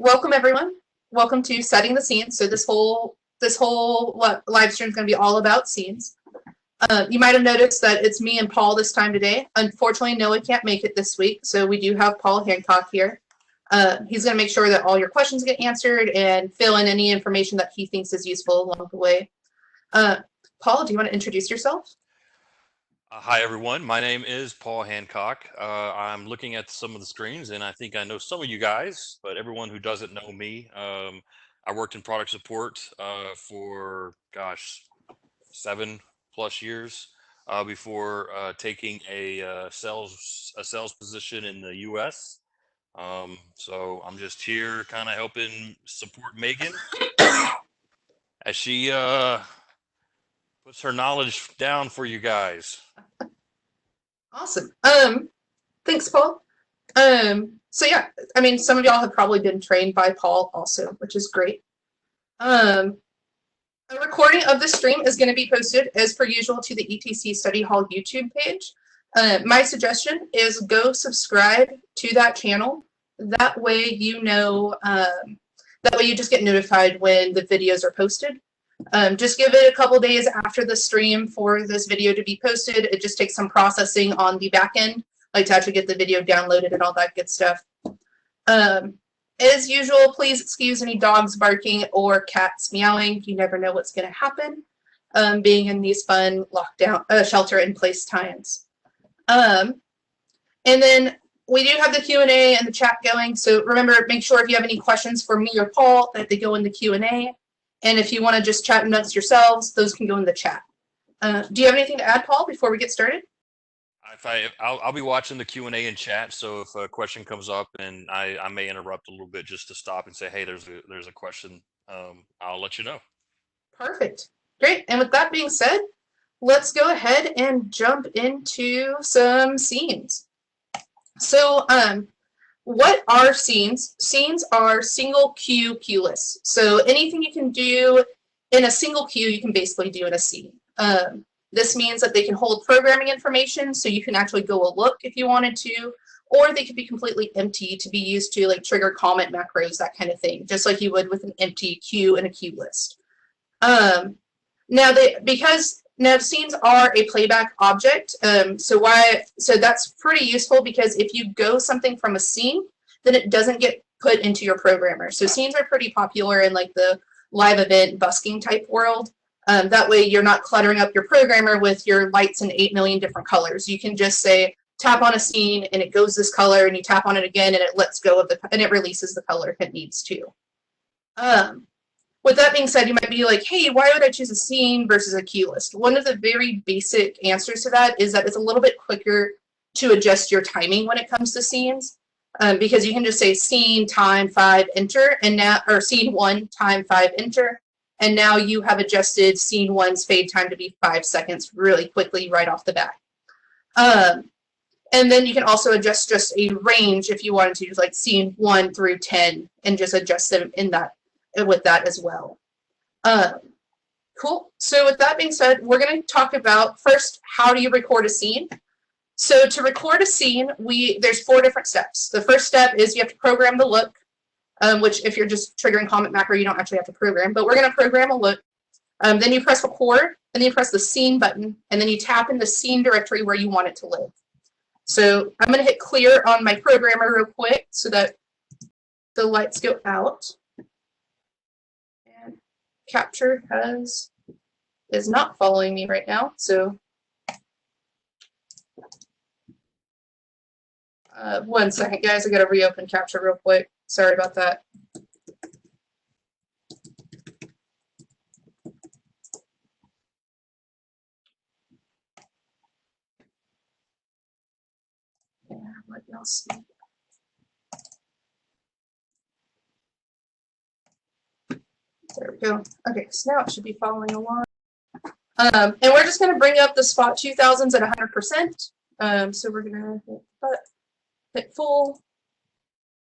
welcome everyone. Welcome to Setting the Scenes. So this whole live stream is going to be all about scenes. You might have noticed that it's me and Paul this time today. Unfortunately, Noah can't make it this week, so we do have Paul Hancock here. He's going to make sure that all your questions get answered and fill in any information that he thinks is useful along the way. Paul, do you want to introduce yourself? Hi, everyone. My name is Paul Hancock. I'm looking at some of the screens, and I think I know some of you guys, but everyone who doesn't know me, I worked in product support for, gosh, 7+ years before taking a sales position in the U.S. So I'm just here kind of helping support Megan as she puts her knowledge down for you guys. Awesome. Thanks, Paul. So yeah, I mean, some of y'all have probably been trained by Paul also, which is great. A recording of the stream is going to be posted as per usual to the ETC Study Hall YouTube page. My suggestion is go subscribe to that channel. That way you know, that way you just get notified when the videos are posted. Just give it a couple days after the stream for this video to be posted. It just takes some processing on the back end, like to actually get the video downloaded and all that good stuff. As usual, please excuse any dogs barking or cats meowing. You never know what's going to happen being in these fun lockdown, shelter-in-place times. And then we do have the Q&A and the chat going. So remember, make sure if you have any questions for me or Paul that they go in the Q&A. And if you want to just chat amongst yourselves, those can go in the chat. Do you have anything to add, Paul, before we get started? I'll be watching the Q&A in chat, so if a question comes up and I may interrupt a little bit just to stop and say, hey, there's a question, I'll let you know. Perfect. Great. And with that being said, let's go ahead and jump into some scenes. So what are scenes? Scenes are single cue lists. So anything you can do in a single cue, you can basically do in a scene. This means that they can hold programming information, so you can actually go a look if you wanted to, or they could be completely empty to be used to like trigger comment macros, that kind of thing, just like you would with an empty cue in a cue list. Now scenes are a playback object, so that's pretty useful because if you go something from a scene, then it doesn't get put into your programmer. So scenes are pretty popular in like the live event busking type world. That way you're not cluttering up your programmer with your lights in 8 million different colors. You can just say, tap on a scene and it goes this color, and you tap on it again and it lets go of and it releases the color if it needs to. With that being said, you might be like, hey, why would I choose a scene versus a cue list? One of the very basic answers to that is that it's a little bit quicker to adjust your timing when it comes to scenes, because you can just say scene, time, 5, enter, and now, or scene 1, time, 5, enter, and now you have adjusted scene 1's fade time to be 5 seconds really quickly right off the bat. And then you can also adjust just a range if you wanted to, just like scene 1 through 10, and just adjust them in that with that as well. Cool. So with that being said, we're going to talk about first, how do you record a scene? So to record a scene, there's 4 different steps. The first step is you have to program the look, which if you're just triggering comment macro, you don't actually have to program, but we're going to program a look. Then you press record, and then you press the scene button, and then you tap in the scene directory where you want it to live. So I'm going to hit clear on my programmer real quick so that the lights go out. And Capture is not following me right now, so 1 second, guys. I got to reopen Capture real quick. Sorry about that. Yeah, let y'all see. There we go. Okay, so now it should be following along. And we're just going to bring up the spot 2000s at 100%. So we're going to hit full,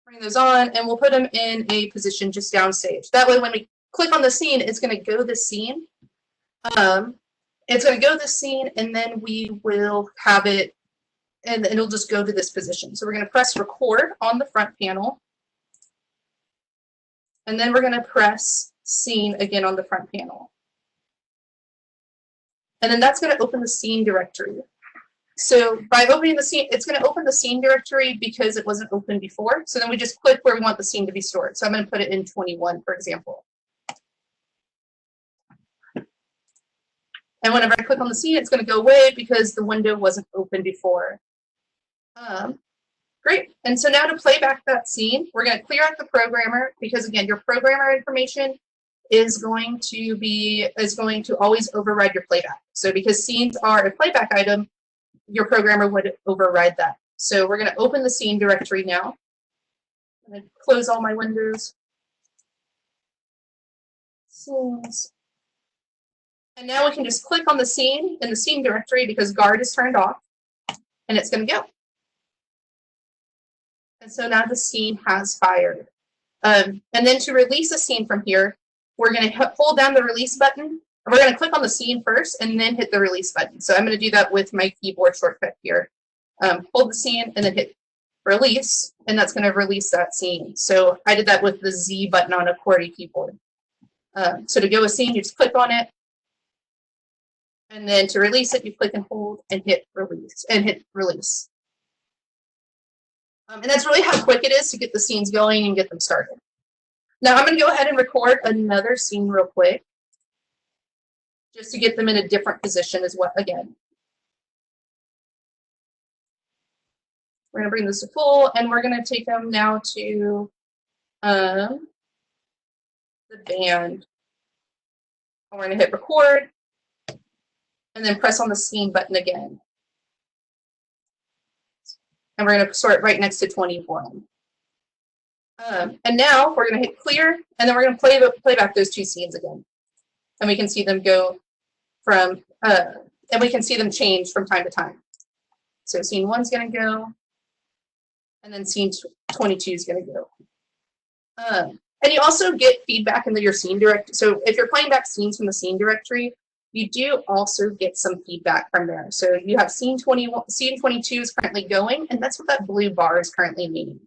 bring those on, and we'll put them in a position just downstage. That way when we click on the scene, it's going to go to the scene. It's going to go to the scene, and then we will have it, and it'll just go to this position. So we're going to press record on the front panel. And then we're going to press scene again on the front panel. And then that's going to open the scene directory. So by opening the scene, it's going to open the scene directory because it wasn't open before. So then we just click where we want the scene to be stored. So I'm going to put it in 21, for example. And whenever I click on the scene, it's going to go away because the window wasn't open before. Great. And so now to play back that scene, we're going to clear out the programmer because, again, your programmer information is going to always override your playback. So because scenes are a playback item, your programmer would override that. So we're going to open the scene directory now. I'm going to close all my windows. Scenes. And now we can just click on the scene in the scene directory because guard is turned off, and it's going to go. And so now the scene has fired. And then to release a scene from here, we're going to hold down the release button. We're going to click on the scene first and then hit the release button. So I'm going to do that with my keyboard shortcut here. Hold the scene and then hit release, and that's going to release that scene. So I did that with the Z button on a QWERTY keyboard. So to go with scene, you just click on it. And then to release it, you click and hold and hit release. And that's really how quick it is to get the scenes going and get them started. Now I'm going to go ahead and record another scene real quick, just to get them in a different position as well. Again, we're going to bring this to full, and we're going to take them now to the band. And we're going to hit record, and then press on the scene button again. And we're going to sort right next to 21. And now we're going to hit clear, and then we're going to play back those two scenes again. And we can see them go from, and we can see them change from time to time. So scene 1's going to go, and then scene 22 is going to go. And you also get feedback into your scene directory. So if you're playing back scenes from the scene directory, you do also get some feedback from there. So you have scene 21, scene 22 is currently going, and that's what that blue bar is currently meaning.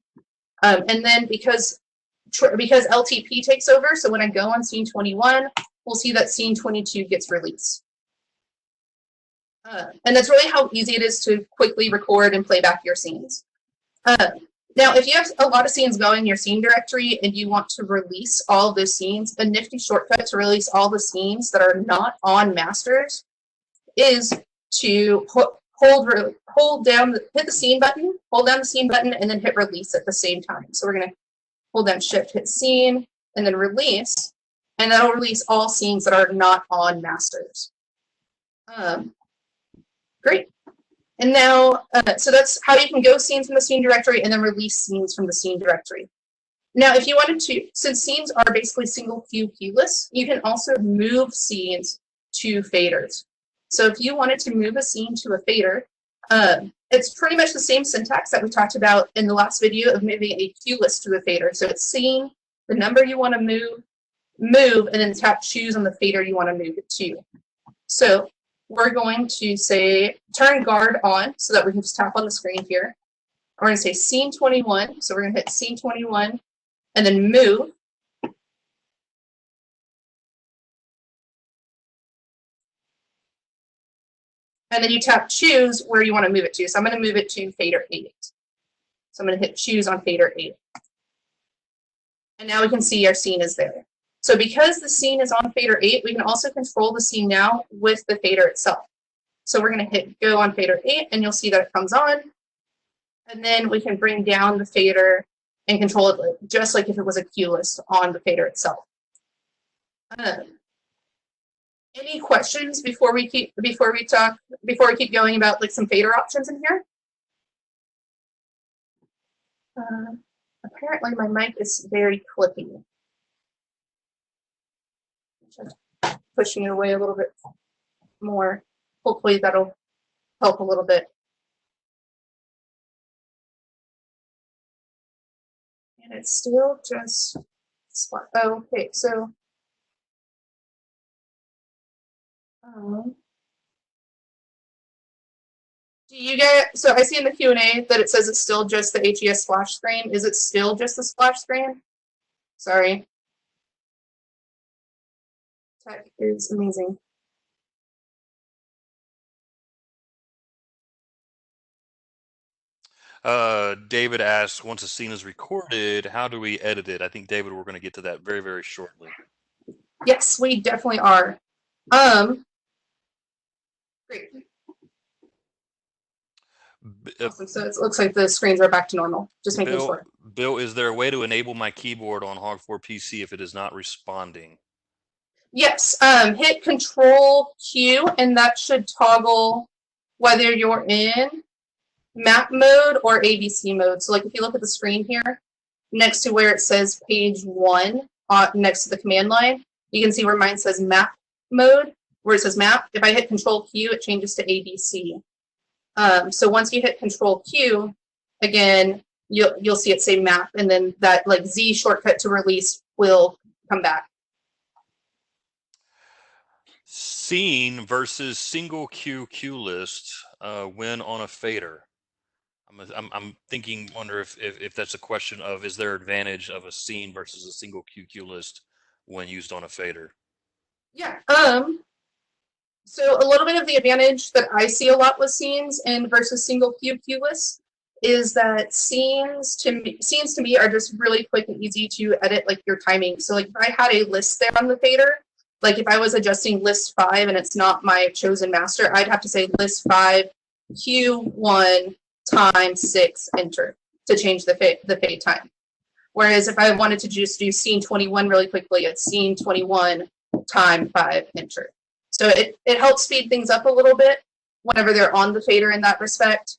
And then because LTP takes over, so when I go on scene 21, we'll see that scene 22 gets released. And that's really how easy it is to quickly record and play back your scenes. Now, if you have a lot of scenes going in your scene directory and you want to release all of those scenes, a nifty shortcut to release all the scenes that are not on masters is to hit the scene button, hold down the scene button, and then hit release at the same time. So we're going to hold down shift, hit scene, and then release, and that'll release all scenes that are not on masters. Great. And now, so that's how you can go scenes from the scene directory and then release scenes from the scene directory. Now, if you wanted to, since scenes are basically single queue lists, you can also move scenes to faders. So if you wanted to move a scene to a fader, it's pretty much the same syntax that we talked about in the last video of moving a queue list to a fader. So it's scene, the number you want to move, and then tap choose on the fader you want to move it to. So we're going to say turn guard on so that we can just tap on the screen here. We're going to say scene 21. So we're going to hit scene 21 and then move. And then you tap choose where you want to move it to. So I'm going to move it to fader 8. So I'm going to hit choose on fader 8. And now we can see our scene is there. So because the scene is on fader 8, we can also control the scene now with the fader itself. So we're going to hit go on fader 8, and you'll see that it comes on. And then we can bring down the fader and control it just like if it was a cue list on the fader itself. Any questions before we keep going about like some fader options in here? Apparently my mic is very clippy. Just pushing it away a little bit more. Hopefully that'll help a little bit. And it's still just, okay, so do you get, so I see in the Q&A that it says it's still just the HES splash screen. Is it still just the splash screen? Sorry. Tech is amazing. David asks, once a scene is recorded, how do we edit it? I think, David, we're going to get to that very, very shortly. Yes, we definitely are. Great. Awesome. So it looks like the screens are back to normal. Just making sure. Bill, is there a way to enable my keyboard on Hog4 PC if it is not responding? Yes. Hit Control Q, and that should toggle whether you're in map mode or ABC mode. So, like, if you look at the screen here, next to where it says page 1, next to the command line, you can see where mine says map mode, where it says map. If I hit Control Q, it changes to ABC. So once you hit Control Q, again, you'll see it say map, and then that like Z shortcut to release will come back. Scene versus single cue list when on a fader. I'm thinking, wonder if that's a question of, is there advantage of a scene versus a single cue list when used on a fader? Yeah. So a little bit of the advantage that I see a lot with scenes and versus single cue lists is that scenes to me are just really quick and easy to edit, like your timing. So like if I had a list there on the fader, like if I was adjusting list 5 and it's not my chosen master, I'd have to say list 5 Q1 time 6 enter to change the fade time. Whereas if I wanted to just do scene 21 really quickly, it's scene 21 time 5 enter. So it helps speed things up a little bit whenever they're on the fader in that respect.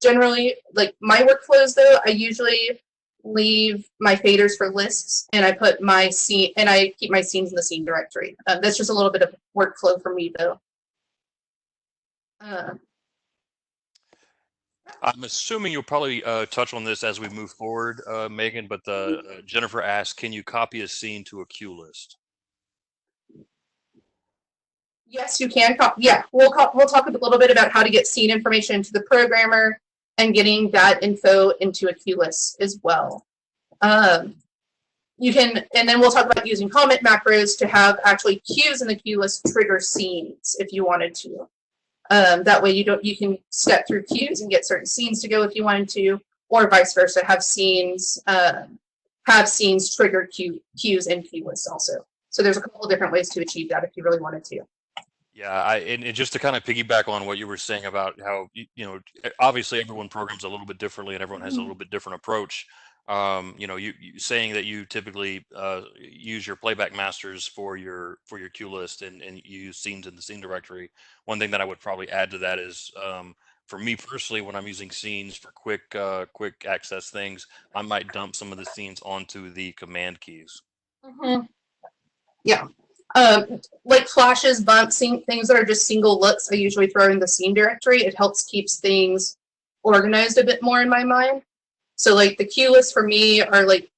Generally, like my workflows though, I usually leave my faders for lists, and I put my scene, and I keep my scenes in the scene directory. That's just a little bit of workflow for me though. I'm assuming you'll probably touch on this as we move forward, Megan, but Jennifer asked, can you copy a scene to a cue list? Yes, you can. Yeah, we'll talk a little bit about how to get scene information into the programmer and getting that info into a cue list as well. You can, and then we'll talk about using comment macros to have actually cues in the cue list trigger scenes if you wanted to. That way you can step through cues and get certain scenes to go if you wanted to, or vice versa, have scenes trigger cues in cue lists also. So there's a couple different ways to achieve that if you really wanted to. Yeah, and just to kind of piggyback on what you were saying about how, obviously everyone programs a little bit differently and everyone has a little bit different approach. You saying that you typically use your playback masters for your cue list and you use scenes in the scene directory. One thing that I would probably add to that is, for me personally, when I'm using scenes for quick access things, I might dump some of the scenes onto the command keys. Mm-hmm. Yeah. Like flashes, bumps, things that are just single looks, I usually throw in the scene directory. It helps keeps things organized a bit more in my mind. So like the cue lists for me are like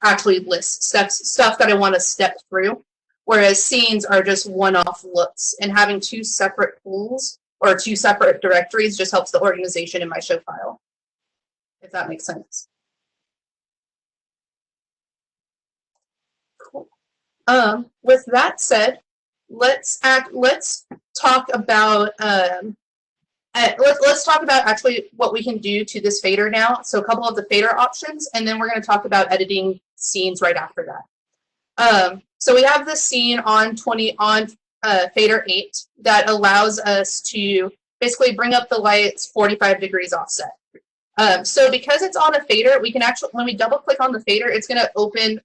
actually lists, stuff that I want to step through, whereas scenes are just one-off looks, and having two separate pools or two separate directories just helps the organization in my show file, if that makes sense. Cool. With that said, let's talk about let's talk about actually what we can do to this fader now. So a couple of the fader options, and then we're going to talk about editing scenes right after that. So we have this scene on fader 8 that allows us to basically bring up the lights 45 degrees offset. So because it's on a fader, we can actually, when we double click on the fader, it's going to open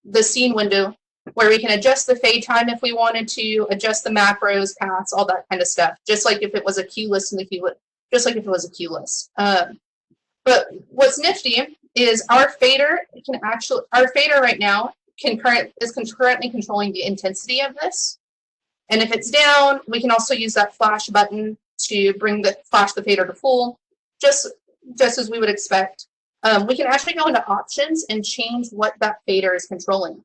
the scene window where we can adjust the fade time if we wanted to, adjust the macros, paths, all that kind of stuff, just like if it was a cue list in the cue list, just like if it was a cue list. But what's nifty is our fader right now is currently controlling the intensity of this. And if it's down, we can also use that flash button to flash the fader to full, just as we would expect. We can actually go into options and change what that fader is controlling.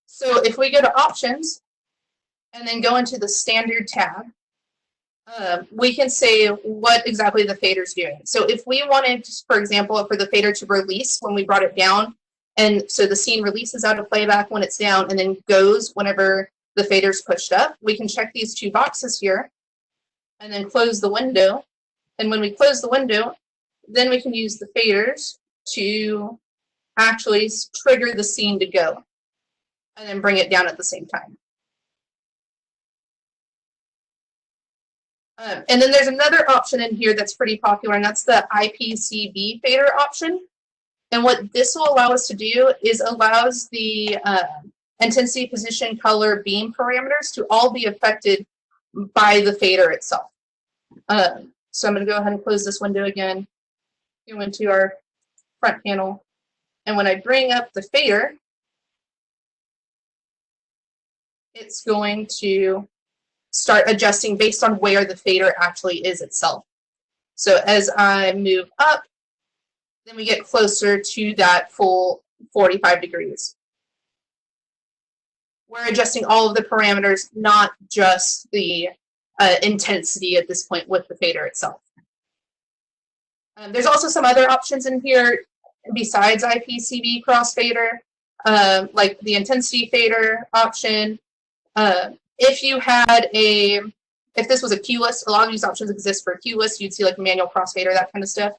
So if we go to options and then go into the standard tab, we can say what exactly the fader is doing. So if we wanted, for example, for the fader to release when we brought it down, and so the scene releases out of playback when it's down and then goes whenever the fader's pushed up, we can check these two boxes here and then close the window. And when we close the window, then we can use the faders to actually trigger the scene to go and then bring it down at the same time. And then there's another option in here that's pretty popular, and that's the IPCB fader option. And what this will allow us to do is allows the intensity, position, color, beam parameters to all be affected by the fader itself. So I'm going to go ahead and close this window again, go into our front panel, and when I bring up the fader, it's going to start adjusting based on where the fader actually is itself. So as I move up, then we get closer to that full 45 degrees. We're adjusting all of the parameters, not just the intensity at this point with the fader itself. There's also some other options in here besides IPCB crossfader, like the intensity fader option. If this was a cuelist, a lot of these options exist for a cuelist. You'd see like manual crossfader, that kind of stuff.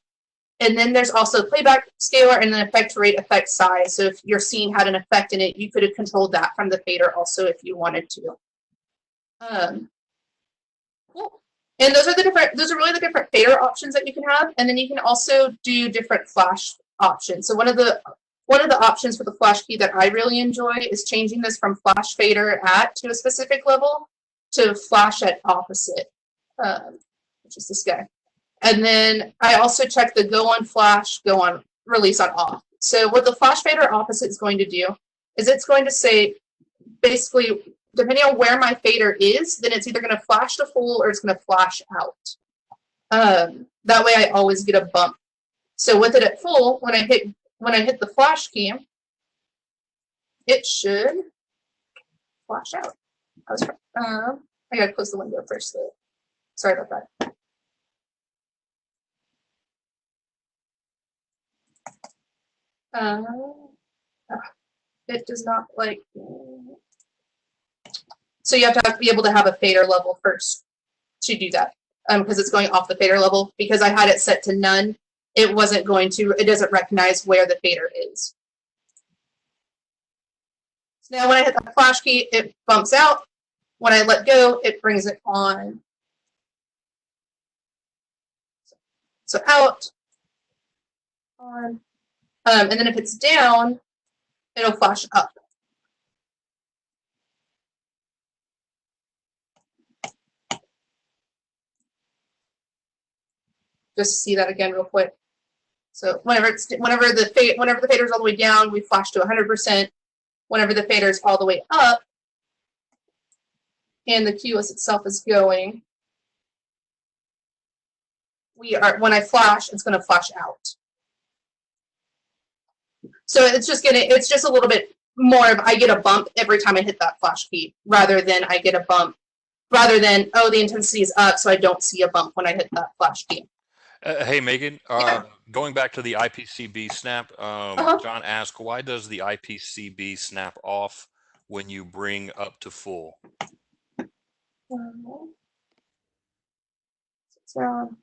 And then there's also playback scaler and then effect rate, effect size. So if your scene had an effect in it, you could have controlled that from the fader also if you wanted to. Cool. And those are really the different fader options that you can have. And then you can also do different flash options. So one of the options for the flash key that I really enjoy is changing this from flash fader at to a specific level to flash at opposite, which is this guy. And then I also check the go on flash, go on release on off. So what the flash fader opposite is going to do is it's going to say, basically, depending on where my fader is, then it's either going to flash to full or it's going to flash out. That way I always get a bump. So with it at full, when I hit the flash key, it should flash out. I gotta close the window first though. Sorry about that. It does not like. So you have to be able to have a fader level first to do that, because it's going off the fader level. Because I had it set to none, it doesn't recognize where the fader is. So now when I hit the flash key, it bumps out. When I let go, it brings it on. So out, on, and then if it's down, it'll flash up. Just see that again real quick. So whenever the fader is all the way down, we flash to 100%. Whenever the fader is all the way up, and the cuelist itself is going, when I flash, it's going to flash out. So it's just a little bit more of, I get a bump every time I hit that flash key, rather than oh, the intensity is up, so I don't see a bump when I hit that flash key. Hey, Megan, Yeah. Going back to the IPCB snap, John asked, why does the IPCB snap off when you bring up to full? So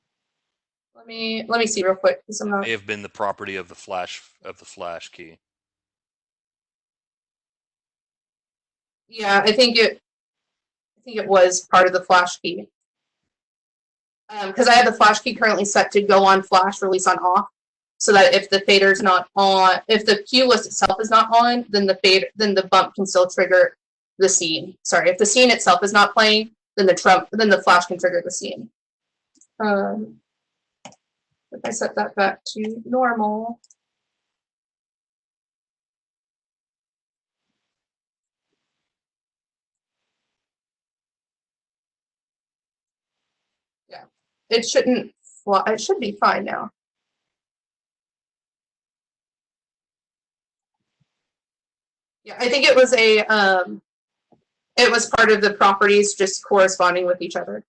let me see real quick, because I'm not. May have been the property of the flash key. Yeah, I think it was part of the flash key. Because I have the flash key currently set to go on flash, release on off, so that if the fader's not on, if the cuelist itself is not on, then the bump can still trigger the scene. Sorry, if the scene itself is not playing, then the flash can trigger the scene. If I set that back to normal. Yeah, it shouldn't fly. It should be fine now. Yeah, I think it was it was part of the properties just corresponding with each other.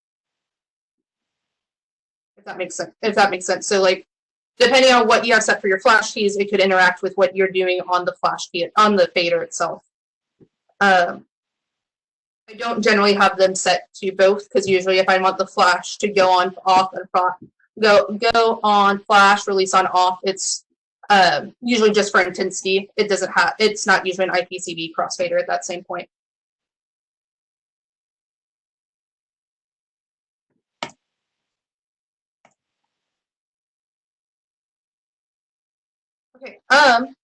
If that makes sense. So like, depending on what you have set for your flash keys, it could interact with what you're doing on the flash key, on the fader itself. I don't generally have them set to both because usually if I want the flash to go on, off, and go on, flash, release on, off, it's usually just for intensity. It's not usually an IPCV crossfader at that same point. Okay,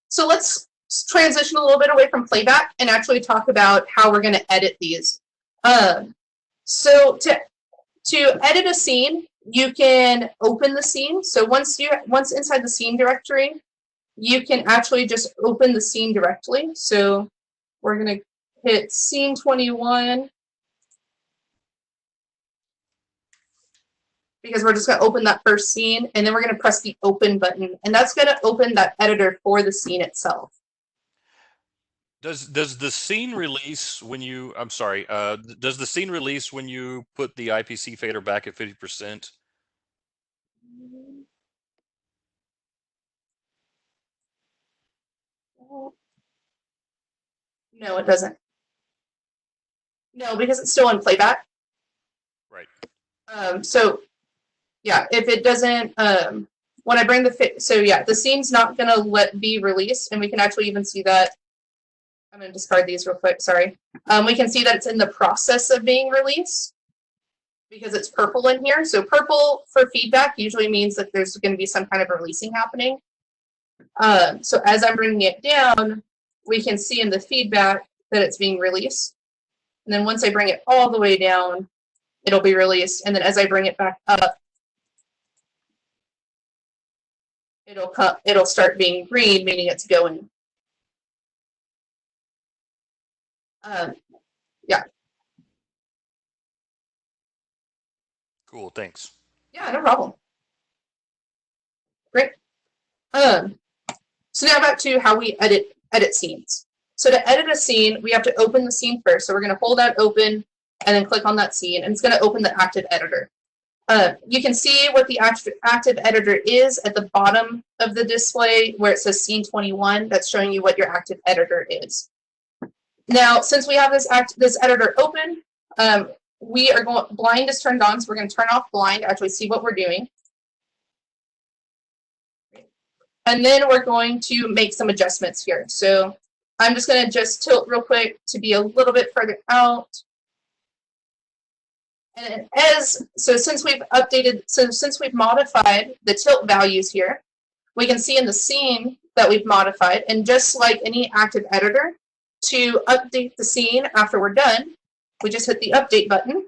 so let's transition a little bit away from playback and actually talk about how we're going to edit these. So to edit a scene, you can open the scene. So once inside the scene directory, you can actually just open the scene directly. So we're going to hit scene 21 because we're just going to open that first scene, and then we're going to press the open button, and that's going to open that editor for the scene itself. Does the scene release when you? I'm sorry. Does the scene release when you put the IPC fader back at 50%? No, it doesn't. No, because it's still in playback. Right. So yeah, if it doesn't, when I bring the scene's not gonna be released, and we can actually even see that. I'm gonna discard these real quick. Sorry. We can see that it's in the process of being released because it's purple in here. So purple for feedback usually means that there's going to be some kind of releasing happening. So as I'm bringing it down, we can see in the feedback that it's being released. And then once I bring it all the way down, it'll be released. And then as I bring it back up, it'll start being green, meaning it's going. Yeah. Cool. Thanks. Yeah, no problem. Great. So now back to how we edit scenes. So to edit a scene, we have to open the scene first. So we're going to hold that open and then click on that scene, and it's going to open the active editor. You can see what the active editor is at the bottom of the display where it says scene 21. That's showing you what your active editor is. Now, since we have this editor open, we are going, blind is turned on, so we're going to turn off blind to actually see what we're doing. And then we're going to make some adjustments here. So I'm just going to just tilt real quick to be a little bit further out. And since we've modified the tilt values here, we can see in the scene that we've modified, and just like any active editor, to update the scene after we're done, we just hit the update button.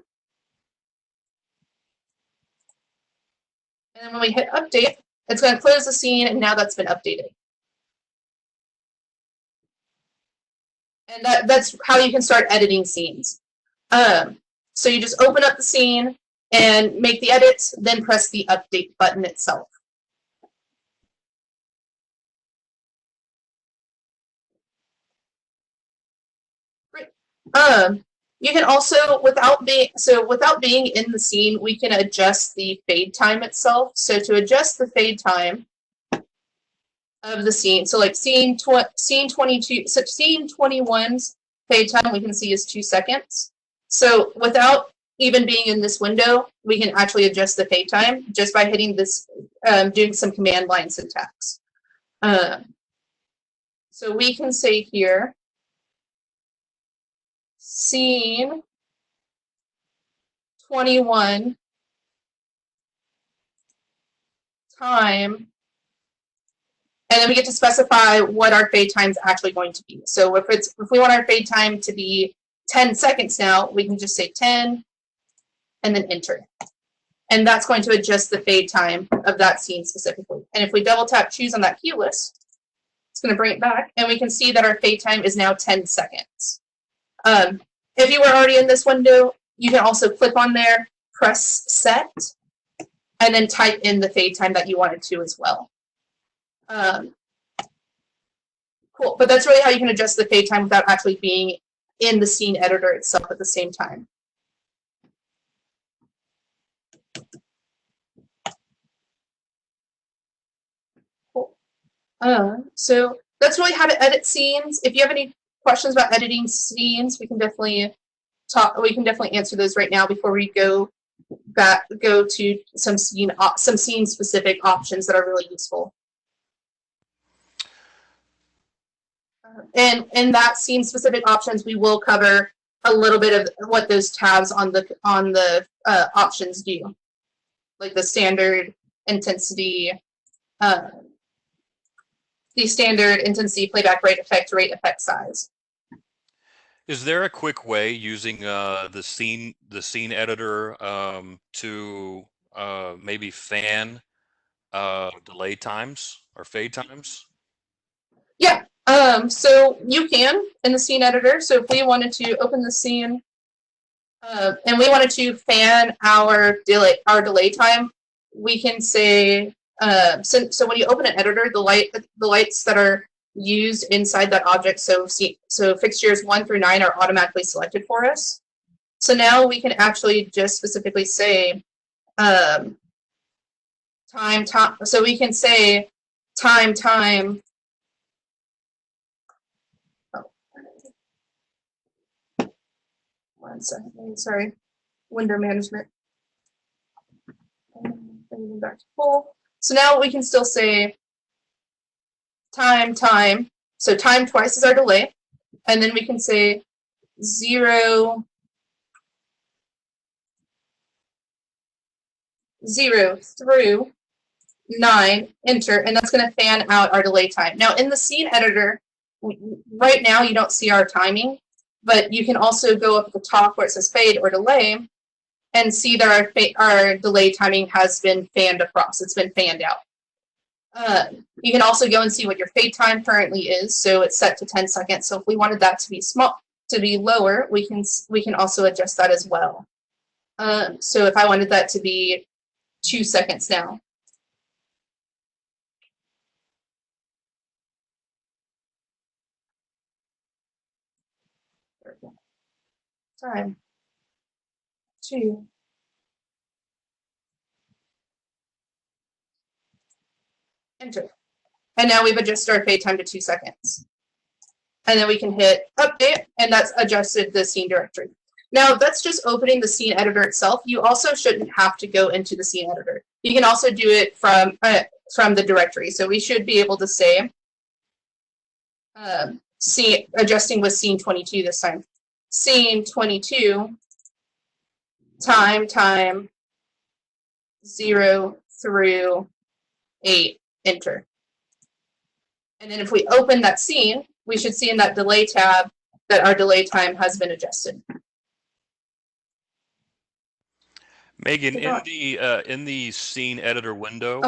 And then when we hit update, it's going to close the scene, and now that's been updated. And that's how you can start editing scenes. So you just open up the scene and make the edits, then press the update button itself. Great. You can also, without being in the scene, we can adjust the fade time itself. So to adjust the fade time of the scene, so like scene 21's fade time we can see is 2 seconds. So without even being in this window, we can actually adjust the fade time just by hitting this, doing some command line syntax. So we can say here, scene 21 time, and then we get to specify what our fade time is actually going to be. So if we want our fade time to be 10 seconds now, we can just say 10 and then enter. And that's going to adjust the fade time of that scene specifically. And if we double tap choose on that cue list, it's going to bring it back, and we can see that our fade time is now 10 seconds. If you were already in this window, you can also click on there, press set, and then type in the fade time that you wanted to as well. Cool, but that's really how you can adjust the fade time without actually being in the scene editor itself at the same time. Cool. So that's really how to edit scenes. If you have any questions about editing scenes, we can definitely we can definitely answer those right now before we go to some scene specific options that are really useful. And in that scene specific options, we will cover a little bit of what those tabs on the options do, like the standard intensity, playback rate, effect size. Is there a quick way using the scene editor to maybe fan delay times or fade times? Yeah. So you can in the scene editor. So if we wanted to open the scene and we wanted to fan our delay time, we can say so when you open an editor, the lights that are used inside that object, so fixtures 1 through 9 are automatically selected for us. So now we can actually just specifically say time. So we can say time. Oh, 1 second. Sorry, window management. Back to full. So now we can still say time. So time twice is our delay, and then we can say 0 through 9, enter, and that's going to fan out our delay time. Now in the scene editor, right now you don't see our timing, but you can also go up at the top where it says fade or delay and see that our delay timing has been fanned across. It's been fanned out. You can also go and see what your fade time currently is. So it's set to 10 seconds. So if we wanted that to be lower, we can also adjust that as well. So if I wanted that to be 2 seconds now. Time. 2. Enter. And now we've adjusted our fade time to 2 seconds. And then we can hit update, and that's adjusted the scene directory. Now that's just opening the scene editor itself. You also shouldn't have to go into the scene editor. You can also do it from the directory. So we should be able to say, adjusting with scene 22 this time. Scene 22, time 0 through 8, enter. And then if we open that scene, we should see in that delay tab that our delay time has been adjusted. Megan, in the scene editor window,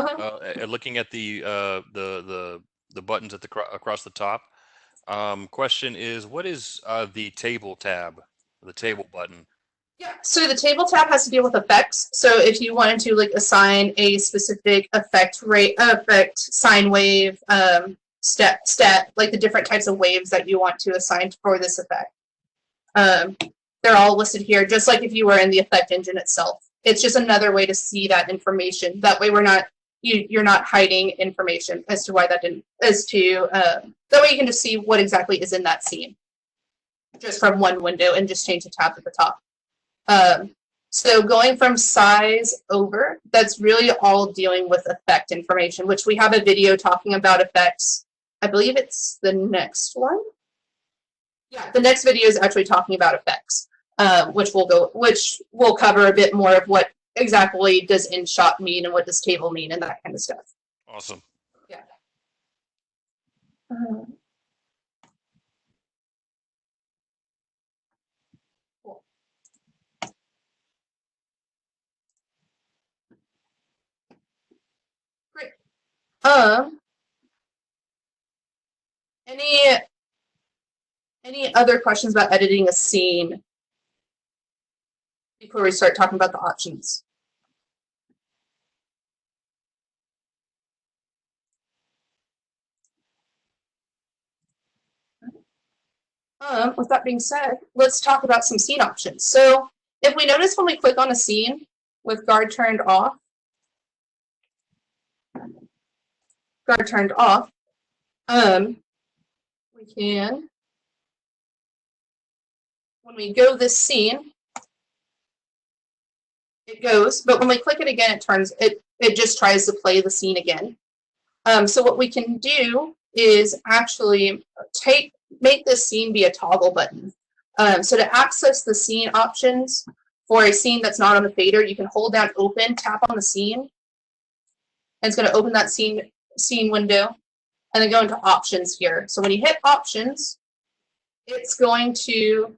looking at the buttons at across the top, question is, what is the table tab, the table button? Yeah, so the table tab has to deal with effects. So if you wanted to assign a specific effect sine wave, stat, like the different types of waves that you want to assign for this effect. They're all listed here, just like if you were in the effect engine itself. It's just another way to see that information. That way you're not hiding information as to why that didn't, that way you can just see what exactly is in that scene just from one window and just change the tab at the top. So going from size over, that's really all dealing with effect information, which we have a video talking about effects. I believe it's the next one. Yeah, the next video is actually talking about effects, which will cover a bit more of what exactly does in-shot mean and what does table mean and that kind of stuff. Awesome. Yeah. Cool. Great. Any other questions about editing a scene before we start talking about the options? With that being said, let's talk about some scene options. So if we notice when we click on a scene with guard turned off, we can, when when we go this scene, it goes, but when we click it again, it just tries to play the scene again. So what we can do is actually make this scene be a toggle button. So to access the scene options for a scene that's not on the fader, you can hold down open, tap on the scene, and it's going to open that scene window, and then go into options here. So when you hit options, it's going to,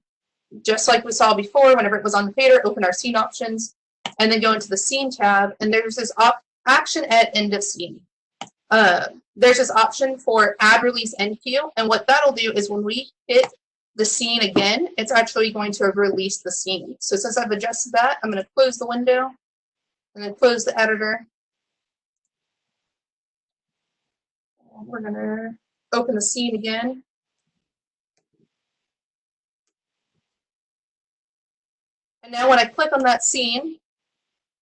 just like we saw before, whenever it was on the fader, open our scene options, and then go into the scene tab, and there's this action at end of scene. There's this option for add release end cue, and what that'll do is when we hit the scene again, it's actually going to release the scene. So since I've adjusted that, I'm going to close the window and then close the editor. And we're going to open the scene again. And now when I click on that scene,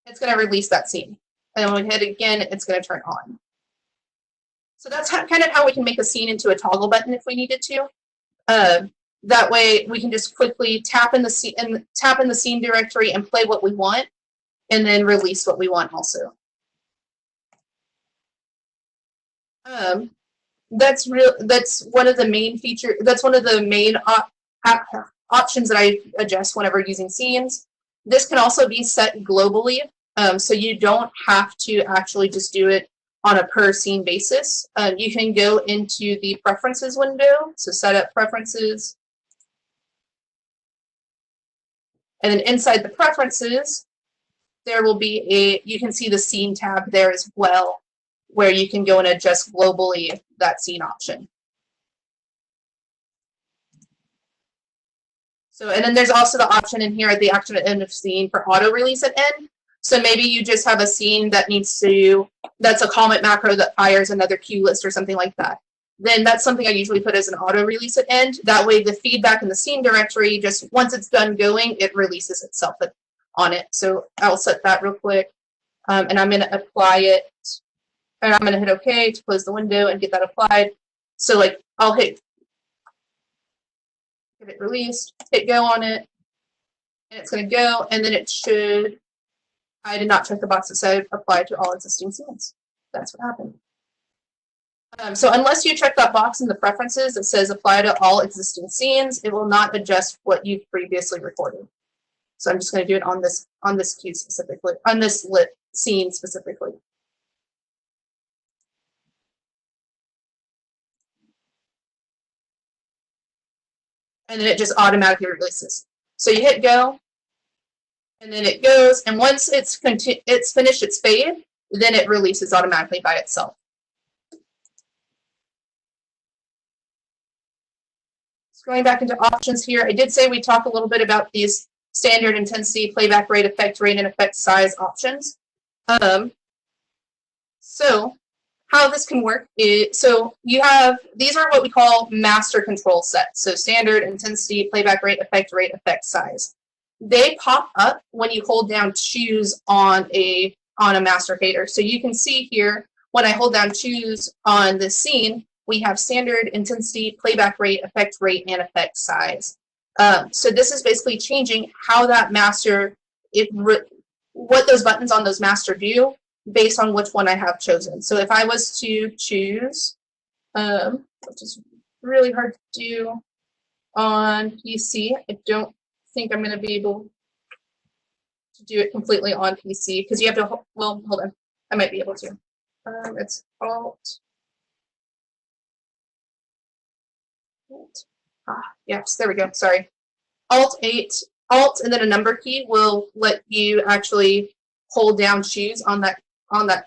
it's going to release that scene. And when we hit it again, it's going to turn on. So that's kind of how we can make a scene into a toggle button if we needed to. That way we can just quickly tap in the scene directory and play what we want, and then release what we want also. That's one of the main features. That's one of the main options that I adjust whenever using scenes. This can also be set globally, so you don't have to actually just do it on a per scene basis. You can go into the preferences window, so set up preferences. And then inside the preferences, there will be you can see the scene tab there as well, where you can go and adjust globally that scene option. So, and then there's also the option in here at the action at end of scene for auto release at end. So maybe you just have a scene that that's a comment macro that fires another cue list or something like that. Then that's something I usually put as an auto release at end. That way the feedback in the scene directory, just once it's done going, it releases itself on it. So I'll set that real quick. And I'm going to apply it. And I'm going to hit OK to close the window and get that applied. So like I'll get it released, hit go on it, and it's going to go, and then it should. I did not check the box that said apply to all existing scenes. That's what happened. So unless you check that box in the preferences that says apply to all existing scenes, it will not adjust what you've previously recorded. So I'm just going to do it on this cue specifically, on this lit scene specifically. And then it just automatically releases. So you hit go, and then it goes, and once it's finished its fade, then it releases automatically by itself. So going back into options here, I did say we talk a little bit about these standard intensity, playback rate, and effect size options. So how this can work is, so you have, these are what we call master control sets. So standard, intensity, playback rate, effect size. They pop up when you hold down choose on a master fader. So you can see here, when I hold down choose on this scene, we have standard, intensity, playback rate, and effect size. So this is basically changing how that master, what those buttons on those master do based on which one I have chosen. So if I was to choose, which is really hard to do on PC, I don't think I'm going to be able to do it completely on PC because you have to, well, hold on, I might be able to. It's Alt. Yes, there we go, sorry. Alt 8, Alt and then a number key will let you actually hold down choose on that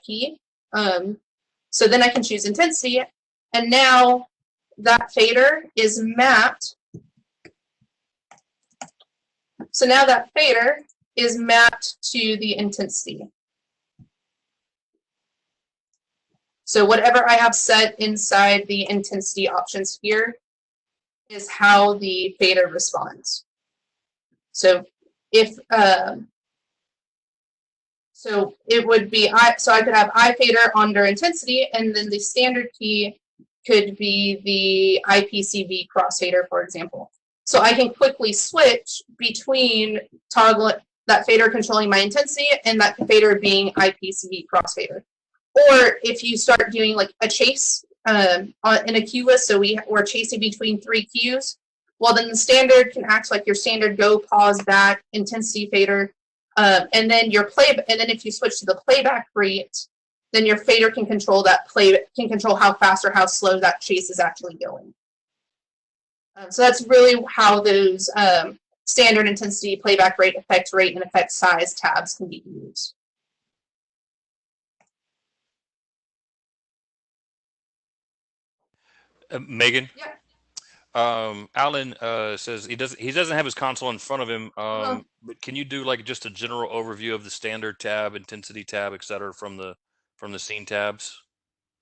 key. So then I can choose intensity, and now that fader is mapped. So now that fader is mapped to the intensity. So whatever I have set inside the intensity options here is how the fader responds. So if so it would be so I could have iFader under intensity, and then the standard key could be the IPCV crossfader, for example. So I can quickly switch between toggle that fader controlling my intensity and that fader being IPCV crossfader. Or if you start doing like a chase in a cue list, so we're chasing between 3 cues, well, then the standard can act like your standard go, pause, back, intensity fader, and then your and then if you switch to the playback rate, then your fader can control can control how fast or how slow that chase is actually going. So that's really how those standard intensity, playback rate, effect rate, and effect size tabs can be used. Megan? Yeah. Alan says he doesn't have his console in front of him. Uh-huh. But can you do like just a general overview of the standard tab, intensity tab, etc. from the scene tabs?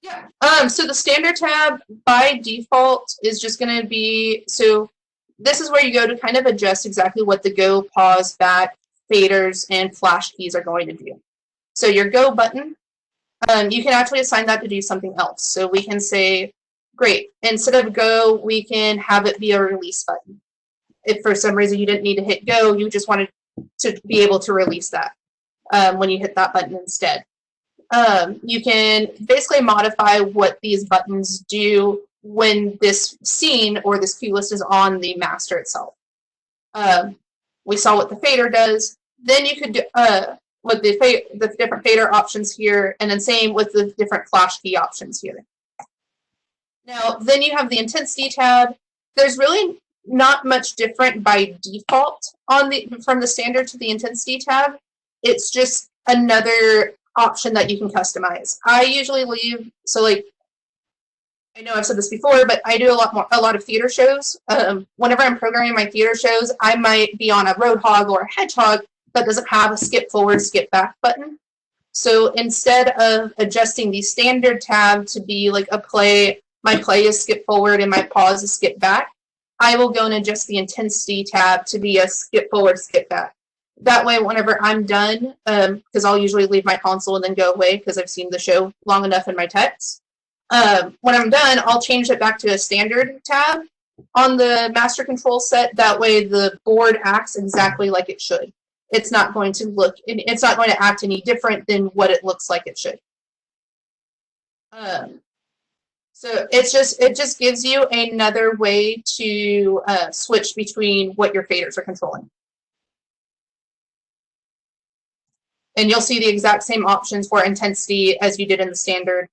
Yeah. So the standard tab by default is just going to be, so this is where you go to kind of adjust exactly what the go, pause, back, faders, and flash keys are going to do. So your go button, you can actually assign that to do something else. So we can say, great, instead of go, we can have it be a release button. If for some reason you didn't need to hit go, you just wanted to be able to release that when you hit that button instead. You can basically modify what these buttons do when this scene or this cue list is on the master itself. We saw what the fader does. Then you could do with the different fader options here, and then same with the different flash key options here. Now, then you have the intensity tab. There's really not much different by default from the standard to the intensity tab. It's just another option that you can customize. I usually leave, so like, I know I've said this before, but I do a lot of theater shows. Whenever I'm programming my theater shows, I might be on a Roadhog or a Hedgehog that doesn't have a skip forward, skip back button. So instead of adjusting the standard tab to be like my play is skip forward and my pause is skip back, I will go and adjust the intensity tab to be a skip forward, skip back. That way, whenever I'm done, because I'll usually leave my console and then go away because I've seen the show long enough in my text. When I'm done, I'll change it back to a standard tab on the master control set. That way the board acts exactly like it should. It's not going to act any different than what it looks like it should. So it just gives you another way to switch between what your faders are controlling. And you'll see the exact same options for intensity as you did in the standard.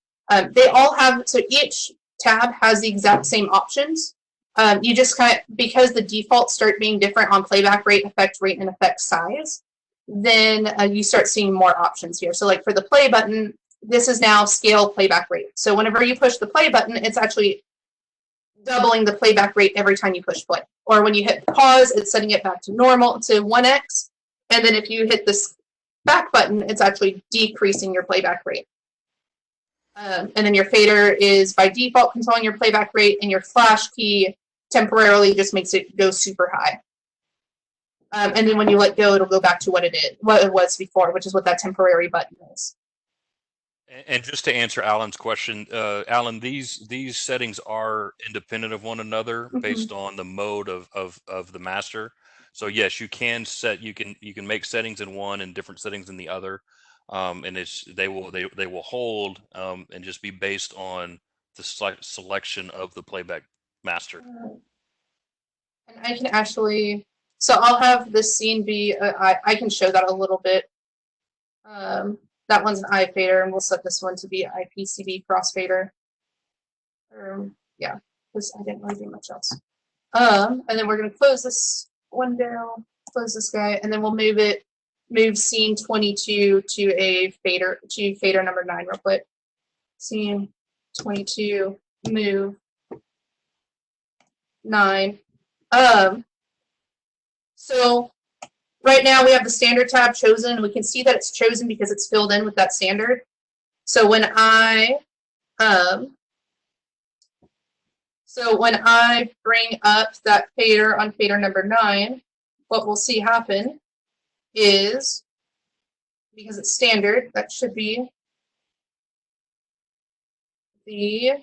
They all have, so each tab has the exact same options. You just because the defaults start being different on playback rate, and effect size, then you start seeing more options here. So like for the play button, this is now scale playback rate. So whenever you push the play button, it's actually doubling the playback rate every time you push play. Or when you hit pause, it's setting it back to normal, to 1x. And then if you hit this back button, it's actually decreasing your playback rate. And then your fader is by default controlling your playback rate, and your flash key temporarily just makes it go super high. And then when you let go, it'll go back to what it was before, which is what that temporary button is. And just to answer Alan's question, Alan, these settings are independent of one another based on the mode of the master. So yes, you can make settings in one and different settings in the other, and they will hold and just be based on the selection of the playback master. And I can actually, so I'll have this scene be, I can show that a little bit. That one's an I fader, and we'll set this one to be IPCB crossfader. Yeah, because I didn't really do much else. And then we're going to close this window, close this guy, and then we'll move scene 22 to fader number 9 real quick. Scene 22, move 9. So right now we have the standard tab chosen, and we can see that it's chosen because it's filled in with that standard. So when I bring up that fader on fader number 9, what we'll see happen is, because it's standard, that should be the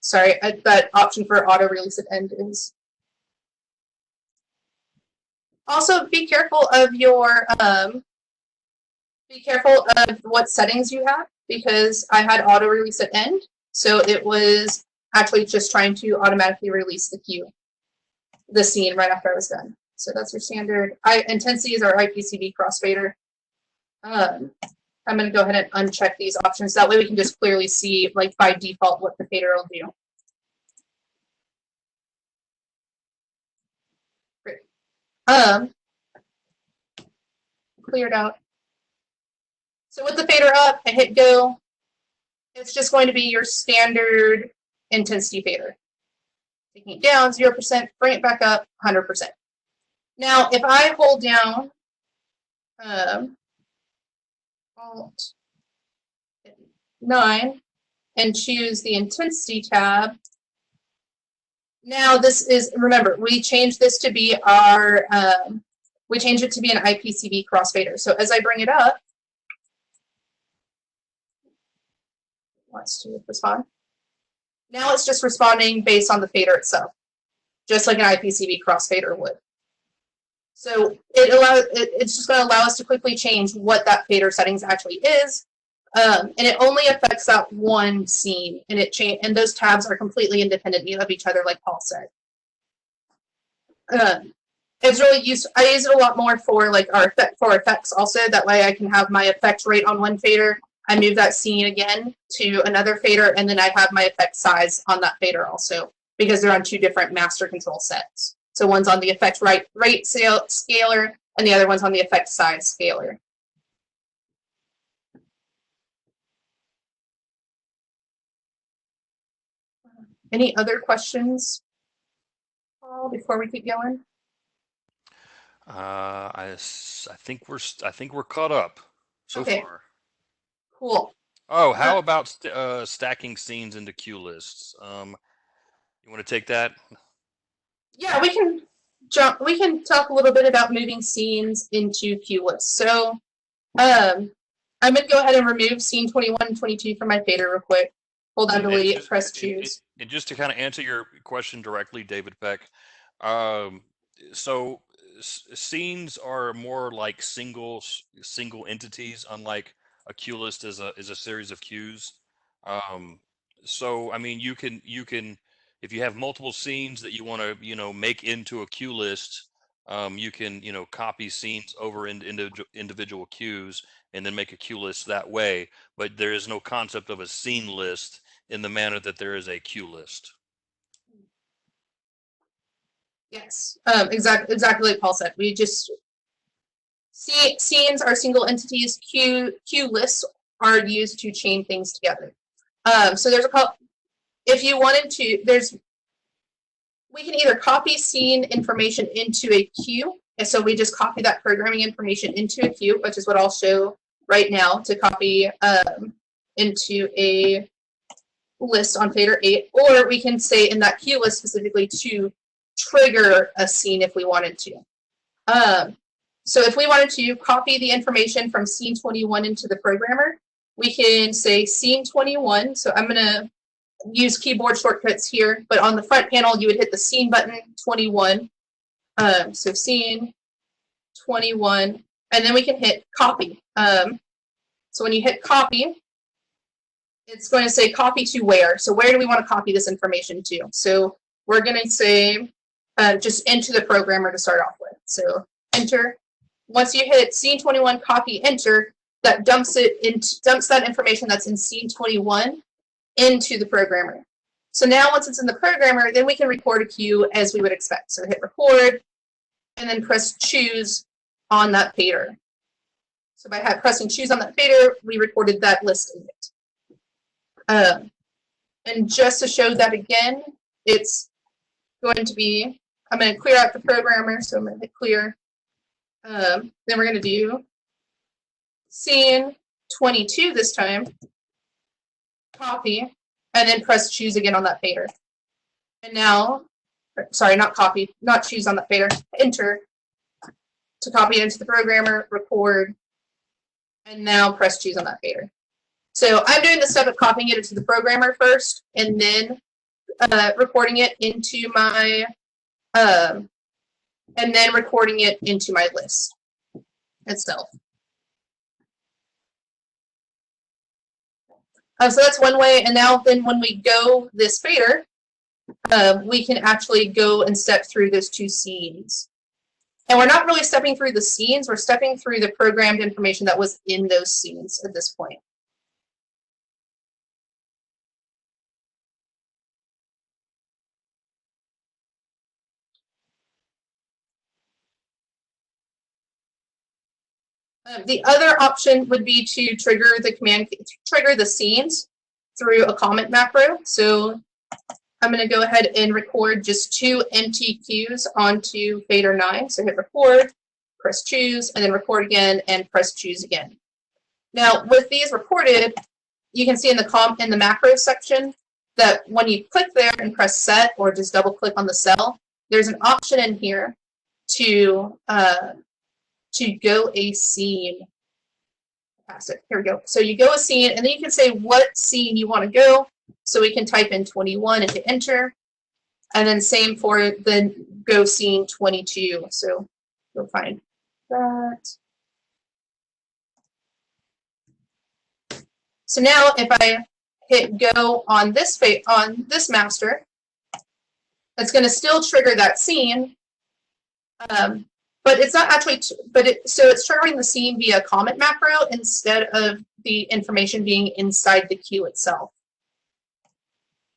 sorry, that option for auto release at end is. Also, be careful of what settings you have, because I had auto release at end, so it was actually just trying to automatically release the scene right after I was done. So that's your standard. Intensity is our IPCV crossfader. I'm going to go ahead and uncheck these options. That way we can just clearly see, like by default, what the fader will do. Great. Cleared out. So with the fader up, I hit go. It's just going to be your standard intensity fader. Taking it down 0%, bring it back up 100%. Now, if I hold down Alt 9 and choose the intensity tab, now this is, remember, we changed this to be our, we changed it to be an IPCV crossfader. So as I bring it up, it wants to respond. Now it's just responding based on the fader itself, just like an IPCV crossfader would. So it's just going to allow us to quickly change what that fader settings actually is, and it only affects that one scene, and those tabs are completely independent of each other, like Paul said. It's really useful. I use it a lot more for like for effects also. That way I can have my effect rate on one fader. I move that scene again to another fader, and then I have my effect size on that fader also, because they're on two different master control sets. So one's on the effect rate scaler, and the other one's on the effect size scaler. Any other questions, Paul, before we keep going? I think we're caught up so far. Cool. Oh, how about stacking scenes into queue lists? You want to take that? Yeah, we can talk a little bit about moving scenes into queue lists. So I'm going to go ahead and remove scene 21 and 22 from my fader real quick. Hold on, delete, press choose. And just to kind of answer your question directly, David Peck, so scenes are more like single entities, unlike a queue list is a series of queues. So I mean, you can if you have multiple scenes that you want to make into a queue list, you can copy scenes over into individual queues and then make a queue list that way. But there is no concept of a scene list in the manner that there is a queue list. Yes, exactly like Paul said. We just scenes are single entities. Queue lists are used to chain things together. So there's a couple. If you wanted to, we can either copy scene information into a queue, and so we just copy that programming information into a queue, which is what I'll show right now to copy into a list on fader 8, or we can say in that queue list specifically to trigger a scene if we wanted to. So if we wanted to copy the information from scene 21 into the programmer, we can say scene 21. So I'm going to use keyboard shortcuts here, but on the front panel, you would hit the scene button 21. So scene 21, and then we can hit copy. So when you hit copy, it's going to say copy to where. So where do we want to copy this information to? So we're going to say just into the programmer to start off with. So enter. Once you hit scene 21, copy, enter, that dumps that information that's in scene 21 into the programmer. So now once it's in the programmer, then we can record a queue as we would expect. So hit record, and then press choose on that fader. So by pressing choose on that fader, we recorded that list in it. And just to show that again, it's going to be, I'm going to clear out the programmer, so I'm going to hit clear. Then we're going to do scene 22 this time, copy, and then press choose again on that fader. And now, sorry, not copy, not choose on that fader, enter to copy it into the programmer, record, and now press choose on that fader. So I'm doing the step of copying it into the programmer first, and then recording it into my, and then recording it into my list itself. So that's one way. And now then when we go this fader, we can actually go and step through those two scenes. And we're not really stepping through the scenes, we're stepping through the programmed information that was in those scenes at this point. The other option would be to trigger the scenes through a comment macro. So I'm going to go ahead and record just 2 empty cues onto fader 9. So hit record, press choose, and then record again and press choose again. Now with these recorded, you can see in the macro section that when you click there and press set or just double click on the cell, there's an option in here to go a scene. Here we go. So you go a scene, and then you can say what scene you want to go. So we can type in 21 and hit enter. And then same for the go scene 22. So you'll find that. So now if I hit go on this master, it's going to still trigger that scene. But it's not actually, so it's triggering the scene via comment macro instead of the information being inside the queue itself.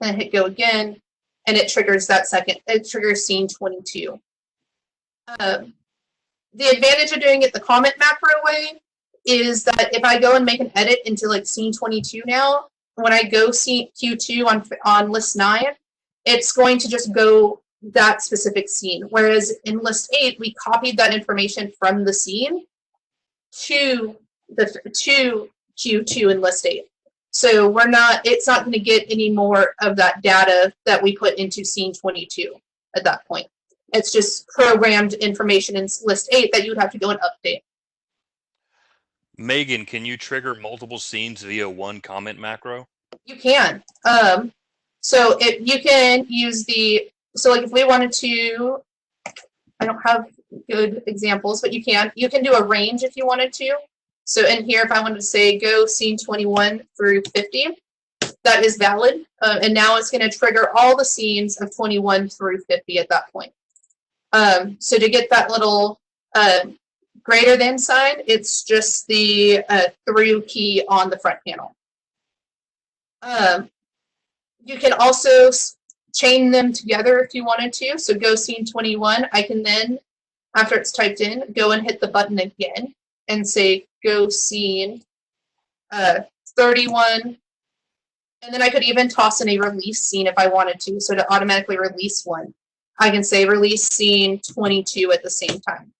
And hit go again, and it triggers it triggers scene 22. The advantage of doing it the comment macro way is that if I go and make an edit into like scene 22 now, when I go Q2 on list 9, it's going to just go that specific scene. Whereas in list 8, we copied that information from the scene to Q2 in list 8. So it's not going to get any more of that data that we put into scene 22 at that point. It's just programmed information in list 8 that you would have to go and update. Maegan, can you trigger multiple scenes via one comment macro? You can. So you can use so like if we wanted to, I don't have good examples, but you can do a range if you wanted to. So in here, if I wanted to say go scene 21 through 50, that is valid. And now it's going to trigger all the scenes of 21 through 50 at that point. So to get that little greater than sign, it's just the through key on the front panel. You can also chain them together if you wanted to. So go scene 21, I can then, after it's typed in, go and hit the button again and say go scene 31. And then I could even toss in a release scene if I wanted to. So to automatically release one, I can say release scene 22 at the same time.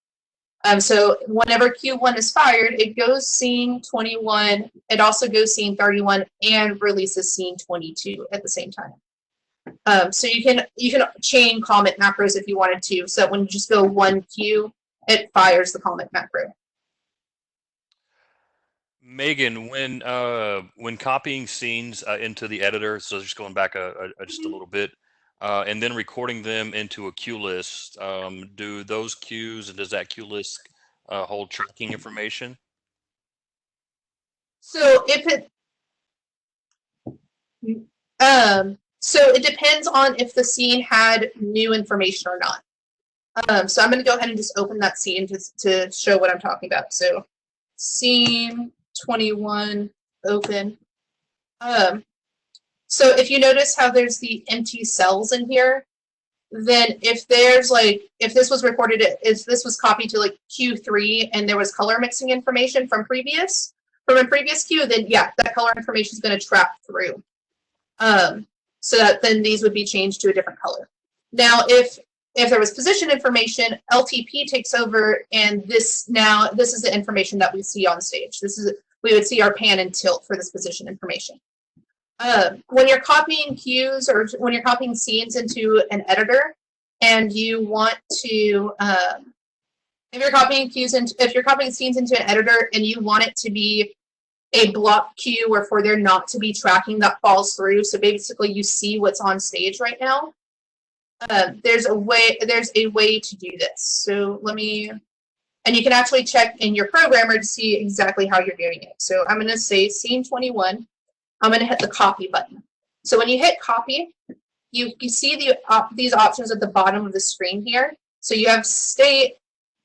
So whenever Q1 is fired, it goes scene 21. It also goes scene 31 and releases scene 22 at the same time. So you can chain comment macros if you wanted to, so that when you just go one Q, it fires the comment macro. Maegan, when copying scenes into the editor, so just going back just a little bit, and then recording them into a queue list, do those queues and does that queue list hold tracking information? So so it depends on if the scene had new information or not. So I'm going to go ahead and just open that scene to show what I'm talking about. So scene 21, open. So if you notice how there's the empty cells in here, then if this was recorded, if this was copied to like Q3 and there was color mixing information from a previous queue, then yeah, that color information is going to trap through. So that then these would be changed to a different color. Now, if there was position information, LTP takes over, and this is the information that we see on stage. We would see our pan and tilt for this position information. When you're copying cues or when you're copying scenes into an editor, and you want to, if you're copying scenes into an editor and you want it to be a block queue or for there not to be tracking that falls through. So basically you see what's on stage right now. There's a way to do this. So let me, and you can actually check in your programmer to see exactly how you're doing it. So I'm going to say scene 21. I'm going to hit the copy button. So when you hit copy, you see these options at the bottom of the screen here. So you have state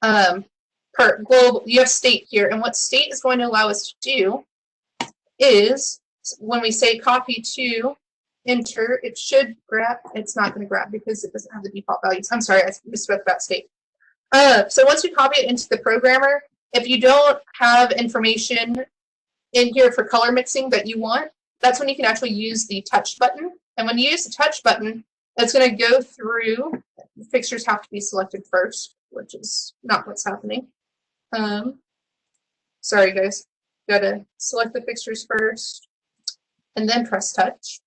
per global, you have state here, and what state is going to allow us to do is when we say copy to enter, it should grab. It's not going to grab because it doesn't have the default values. I'm sorry, I misspoke about state. So once you copy it into the programmer, if you don't have information in here for color mixing that you want, that's when you can actually use the touch button. And when you use the touch button, it's going to go through. The fixtures have to be selected first, which is not what's happening. Sorry, guys. Got to select the fixtures first, and then press touch.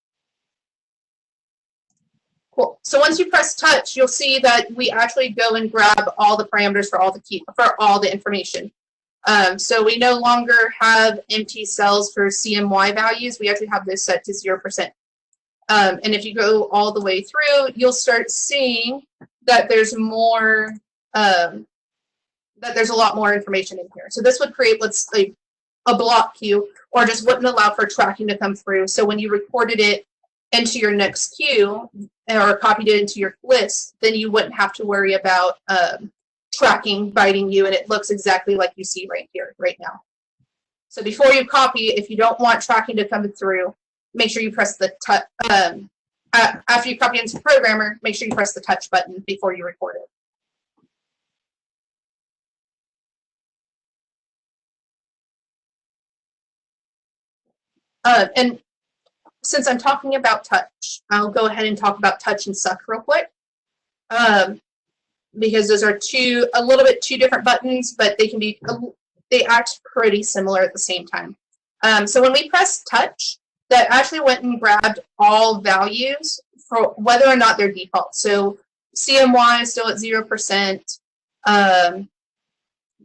Cool. So once you press touch, you'll see that we actually go and grab all the parameters for all the information. So we no longer have empty cells for CMY values. We actually have those set to 0%. And if you go all the way through, you'll start seeing that there's more, that there's a lot more information in here. So this would create what's like a block queue, or just wouldn't allow for tracking to come through. So when you recorded it into your next queue or copied it into your list, then you wouldn't have to worry about tracking biting you, and it looks exactly like you see right here, right now. So before you copy, if you don't want tracking to come through, make sure you press the touch. After you copy into the programmer, make sure you press the touch button before you record it. And since I'm talking about touch, I'll go ahead and talk about touch and suck real quick. Because those are two different buttons, but they act pretty similar at the same time. So when we press touch, that actually went and grabbed all values for whether or not they're default. So CMY is still at 0%.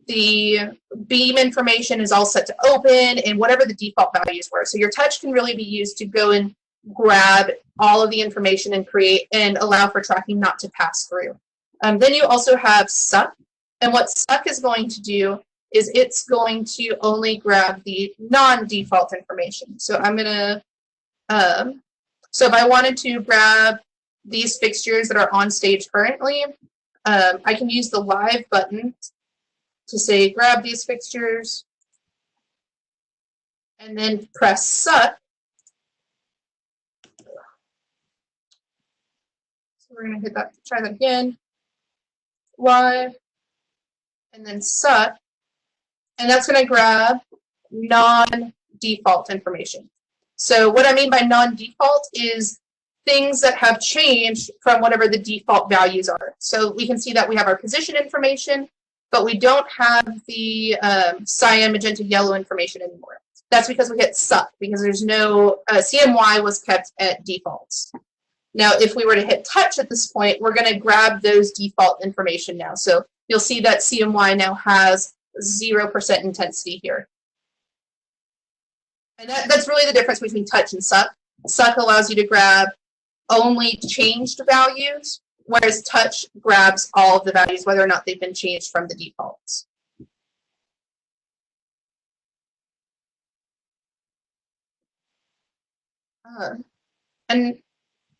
The beam information is all set to open, and whatever the default values were. So your touch can really be used to go and grab all of the information and create and allow for tracking not to pass through. Then you also have suck, and what suck is going to do is it's going to only grab the non-default information. So I'm gonna, so if I wanted to grab these fixtures that are on stage currently, I can use the live button to say grab these fixtures, and then press suck. So we're gonna hit that, try that again. Live, and then suck, and that's going to grab non-default information. So what I mean by non-default is things that have changed from whatever the default values are. So we can see that we have our position information, but we don't have the cyan, magenta, yellow information anymore. That's because we hit suck, because there's no CMY was kept at defaults. Now, if we were to hit touch at this point, we're going to grab those default information now. So you'll see that CMY now has 0% intensity here. And that's really the difference between touch and suck. Suck allows you to grab only changed values, whereas touch grabs all of the values, whether or not they've been changed from the defaults. And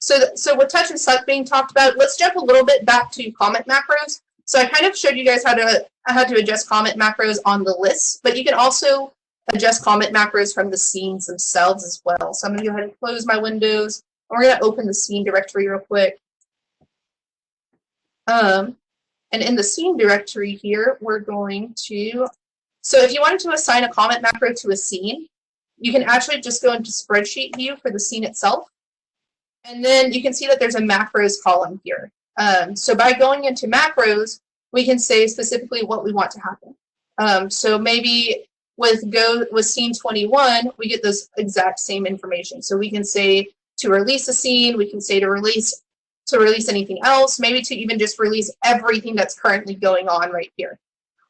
so with touch and suck being talked about, let's jump a little bit back to comment macros. So I kind of showed you guys how to adjust comment macros on the list, but you can also adjust comment macros from the scenes themselves as well. So I'm going to go ahead and close my windows, and we're going to open the scene directory real quick. And in the scene directory here, we're going to, so if you wanted to assign a comment macro to a scene, you can actually just go into spreadsheet view for the scene itself. And then you can see that there's a macros column here. So by going into macros, we can say specifically what we want to happen. So maybe with scene 21, we get those exact same information. So we can say to release a scene, we can say to release anything else, maybe to even just release everything that's currently going on right here,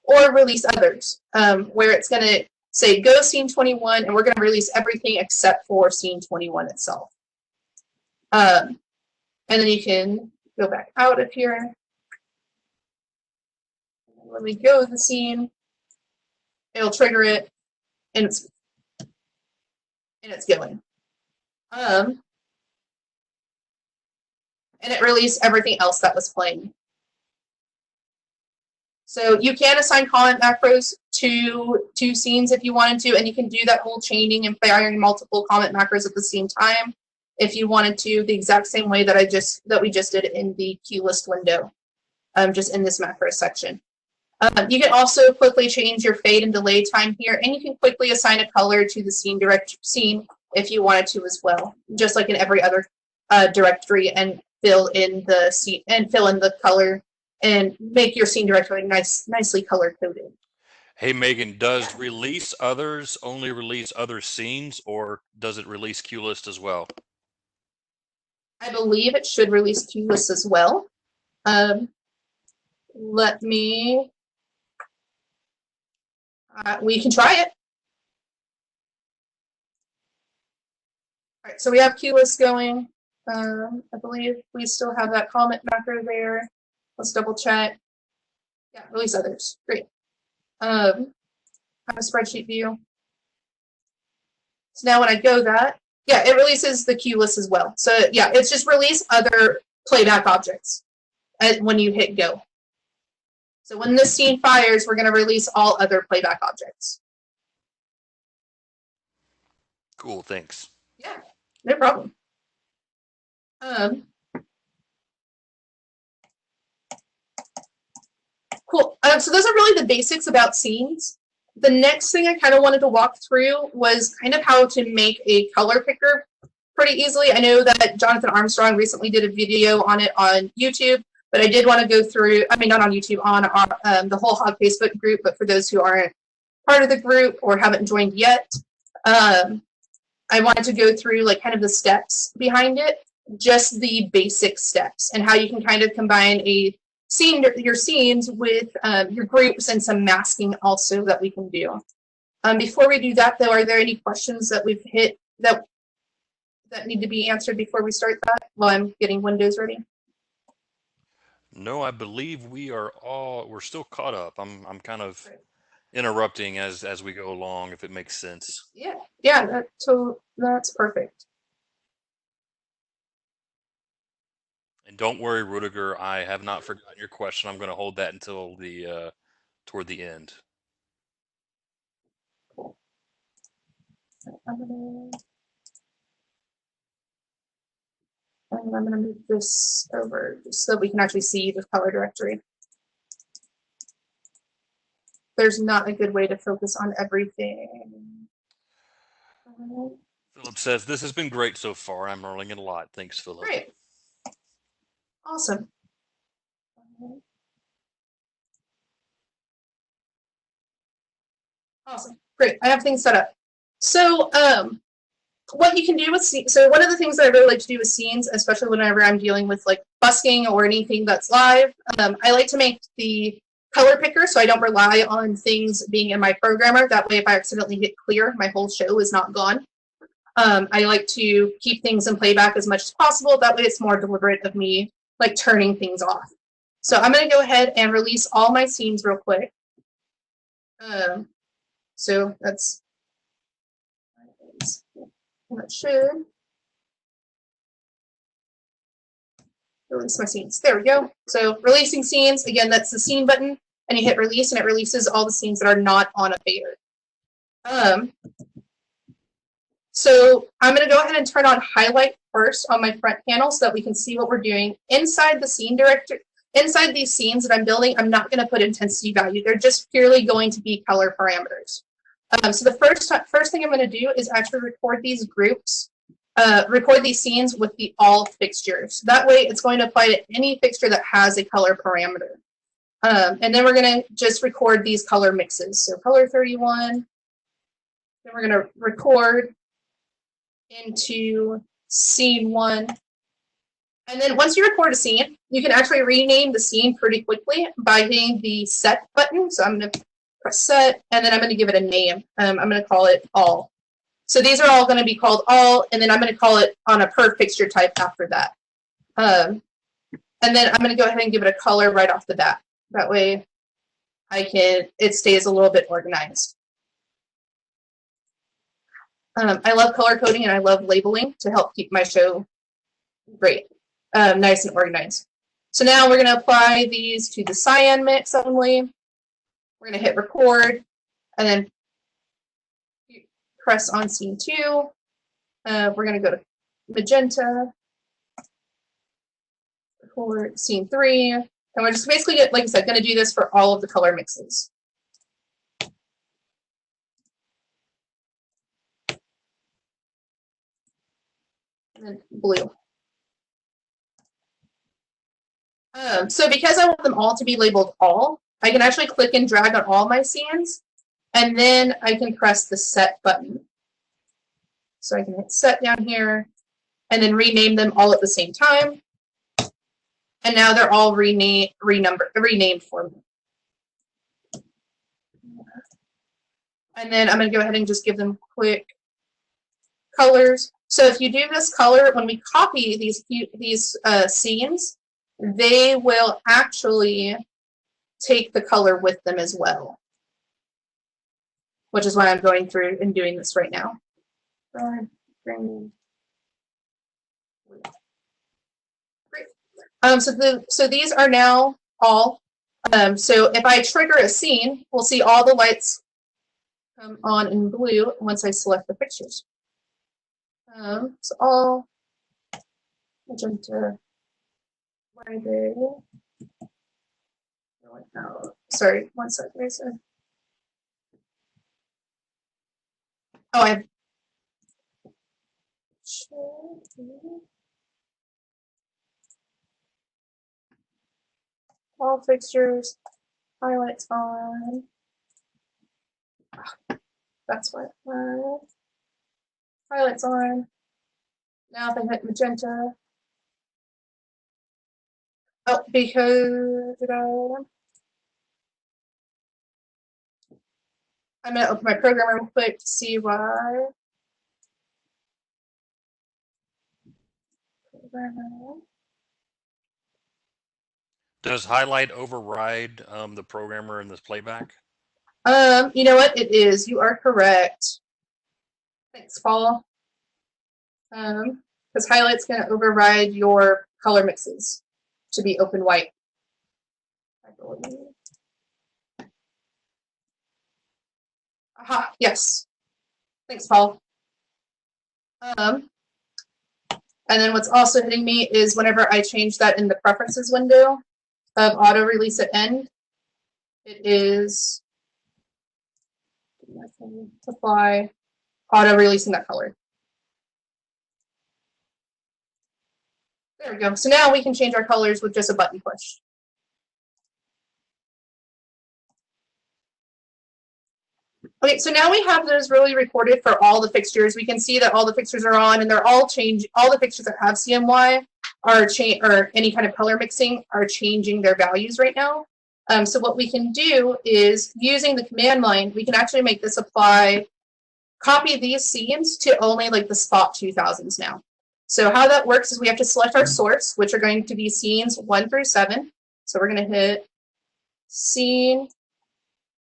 or release others, where it's going to say go scene 21, and we're going to release everything except for scene 21 itself. And then you can go back out of here. When we go to the scene, it'll trigger it, and it's going. And it released everything else that was playing. So you can assign comment macros to scenes if you wanted to, and you can do that whole chaining and firing multiple comment macros at the same time if you wanted to, the exact same way that we just did in the cue list window, just in this macro section. You can also quickly change your fade and delay time here, and you can quickly assign a color to the scene if you wanted to as well, just like in every other directory, and fill in the scene and fill in the color and make your scene directory nicely color coded. Hey Megan, does release others only release other scenes, or does it release cue list as well? I believe it should release cue list as well. Let me. We can try it. All right, so we have cue list going. I believe we still have that comment macro there. Let's double check. Yeah, release others. Great. Have a spreadsheet view. So now when I go that, yeah, it releases the cue list as well. So yeah, it's just release other playback objects when you hit go. So when this scene fires, we're going to release all other playback objects. Cool, thanks. Yeah, no problem. Cool. So those are really the basics about scenes. The next thing I kind of wanted to walk through was kind of how to make a color picker pretty easily. I know that Jonathan Armstrong recently did a video on it on YouTube, but I did want to go through, I mean, not on YouTube, on the Whole Hog Facebook group, but for those who aren't part of the group or haven't joined yet, I wanted to go through like kind of the steps behind it, just the basic steps, and how you can kind of combine your scenes with your groups and some masking also that we can do. Before we do that, though, are there any questions that we've hit that need to be answered before we start that while I'm getting Windows ready? No, I believe we're still caught up. I'm kind of interrupting as we go along, if it makes sense. Yeah, that's perfect. And don't worry, Rudiger, I have not forgotten your question. I'm going to hold that until toward the end. Cool. I'm going to move this over just so we can actually see the color directory. There's not a good way to focus on everything. Philip says, this has been great so far. I'm learning a lot. Thanks, Philip. Great. Awesome. Awesome. Great. I have things set up. So what you can do with scenes, so one of the things that I really like to do with scenes, especially whenever I'm dealing with like busking or anything that's live, I like to make the color picker so I don't rely on things being in my programmer. That way if I accidentally hit clear, my whole show is not gone. I like to keep things in playback as much as possible. That way it's more deliberate of me like turning things off. So I'm going to go ahead and release all my scenes real quick. So that should release my scenes. There we go. So releasing scenes, again, that's the scene button, and you hit release and it releases all the scenes that are not on a fader. So I'm going to go ahead and turn on highlight first on my front panel so that we can see what we're doing. Inside the scene director, inside these scenes that I'm building, I'm not going to put intensity value. They're just purely going to be color parameters. So the first thing I'm going to do is actually record these groups, record these scenes with the all fixtures. That way it's going to apply to any fixture that has a color parameter. And then we're going to just record these color mixes. So color 31, then we're going to record into scene 1. And then once you record a scene, you can actually rename the scene pretty quickly by hitting the set button. So I'm going to press set, and then I'm going to give it a name. I'm going to call it all. So these are all going to be called all, and then I'm going to call it on a per fixture type after that. And then I'm going to go ahead and give it a color right off the bat. That way it stays a little bit organized. I love color coding and I love labeling to help keep my show great, nice and organized. So now we're going to apply these to the cyan mix only. We're going to hit record and then press on scene 2. We're going to go to magenta, record scene 3, and we're just basically, like I said, going to do this for all of the color mixes. And then blue. So because I want them all to be labeled all, I can actually click and drag on all my scenes, and then I can press the set button. So I can hit set down here, and then rename them all at the same time. And now they're all renamed for me. And then I'm going to go ahead and just give them quick colors. So if you do this color, when we copy these scenes, they will actually take the color with them as well, which is why I'm going through and doing this right now. Great. So these are now all. So if I trigger a scene, we'll see all the lights come on in blue once I select the pictures. So all magenta. Oh, sorry, one second. Oh, I have all fixtures, highlights on. That's what highlights on. Now if I hit magenta. Oh, because I'm going to open my program real quick to see why. Does highlight override the programmer in this playback? You know what? It is. You are correct. Thanks, Paul. Because highlight's going to override your color mixes to be open white. I believe. Aha, yes. Thanks, Paul. And then what's also hitting me is whenever I change that in the preferences window of auto release at end, it is apply auto releasing that color. There we go. So now we can change our colors with just a button push. Okay, so now we have those really recorded for all the fixtures. We can see that all the fixtures are on, and they're all changed. All the fixtures that have CMY or any kind of color mixing are changing their values right now. So what we can do is, using the command line, we can actually make this apply, copy these scenes to only like the spot 2000s now. So how that works is we have to select our source, which are going to be scenes 1 through 7. So we're going to hit scene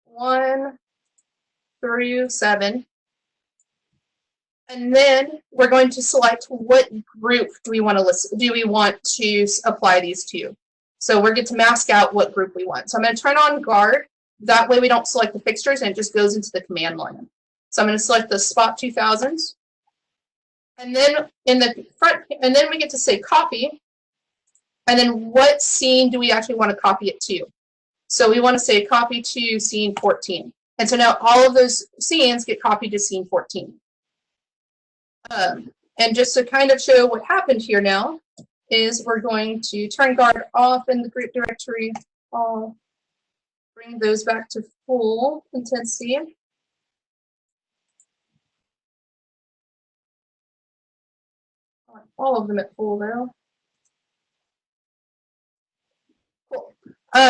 1 through 7. And then we're going to select what group do we want to apply these to. So we're going to mask out what group we want. So I'm going to turn on guard. That way we don't select the fixtures and it just goes into the command line. So I'm going to select the spot 2000s. And then in the front, and then we get to say copy. And then what scene do we actually want to copy it to? So we want to say copy to scene 14. And so now all of those scenes get copied to scene 14. And just to kind of show what happened here now is we're going to turn guard off in the group directory. I'll bring those back to full intensity. I want all of them at full though. Cool.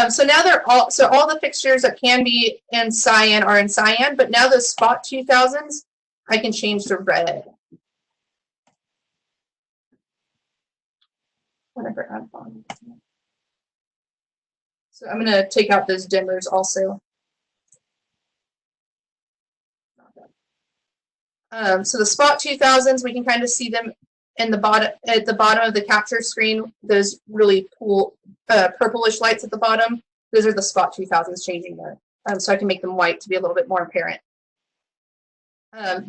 So now all the fixtures that can be in cyan are in cyan, but now the spot 2000s, I can change to red. Whatever I'm on. So I'm going to take out those dimmers also. So the spot 2000s, we can kind of see them in the bottom at the bottom of the capture screen. Those really cool purplish lights at the bottom. Those are the spot 2000s changing there. So I can make them white to be a little bit more apparent.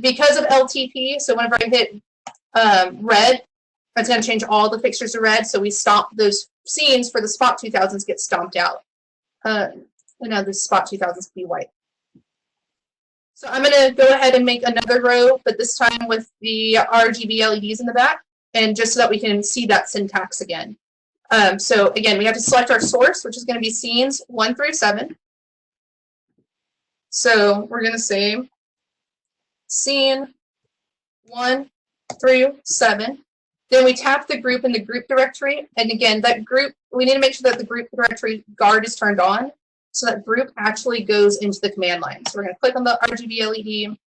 Because of LTP, so whenever I hit red, it's going to change all the fixtures to red. So we stomp those scenes for the spot 2000s get stomped out. And now the spot 2000s be white. So I'm going to go ahead and make another row, but this time with the RGB LEDs in the back, and just so that we can see that syntax again. So again, we have to select our source, which is going to be scenes 1 through 7. So we're going to say scene 1 through 7. Then we tap the group in the group directory. And again, that group, we need to make sure that the group directory guard is turned on, so that group actually goes into the command line. So we're going to click on the RGB LED,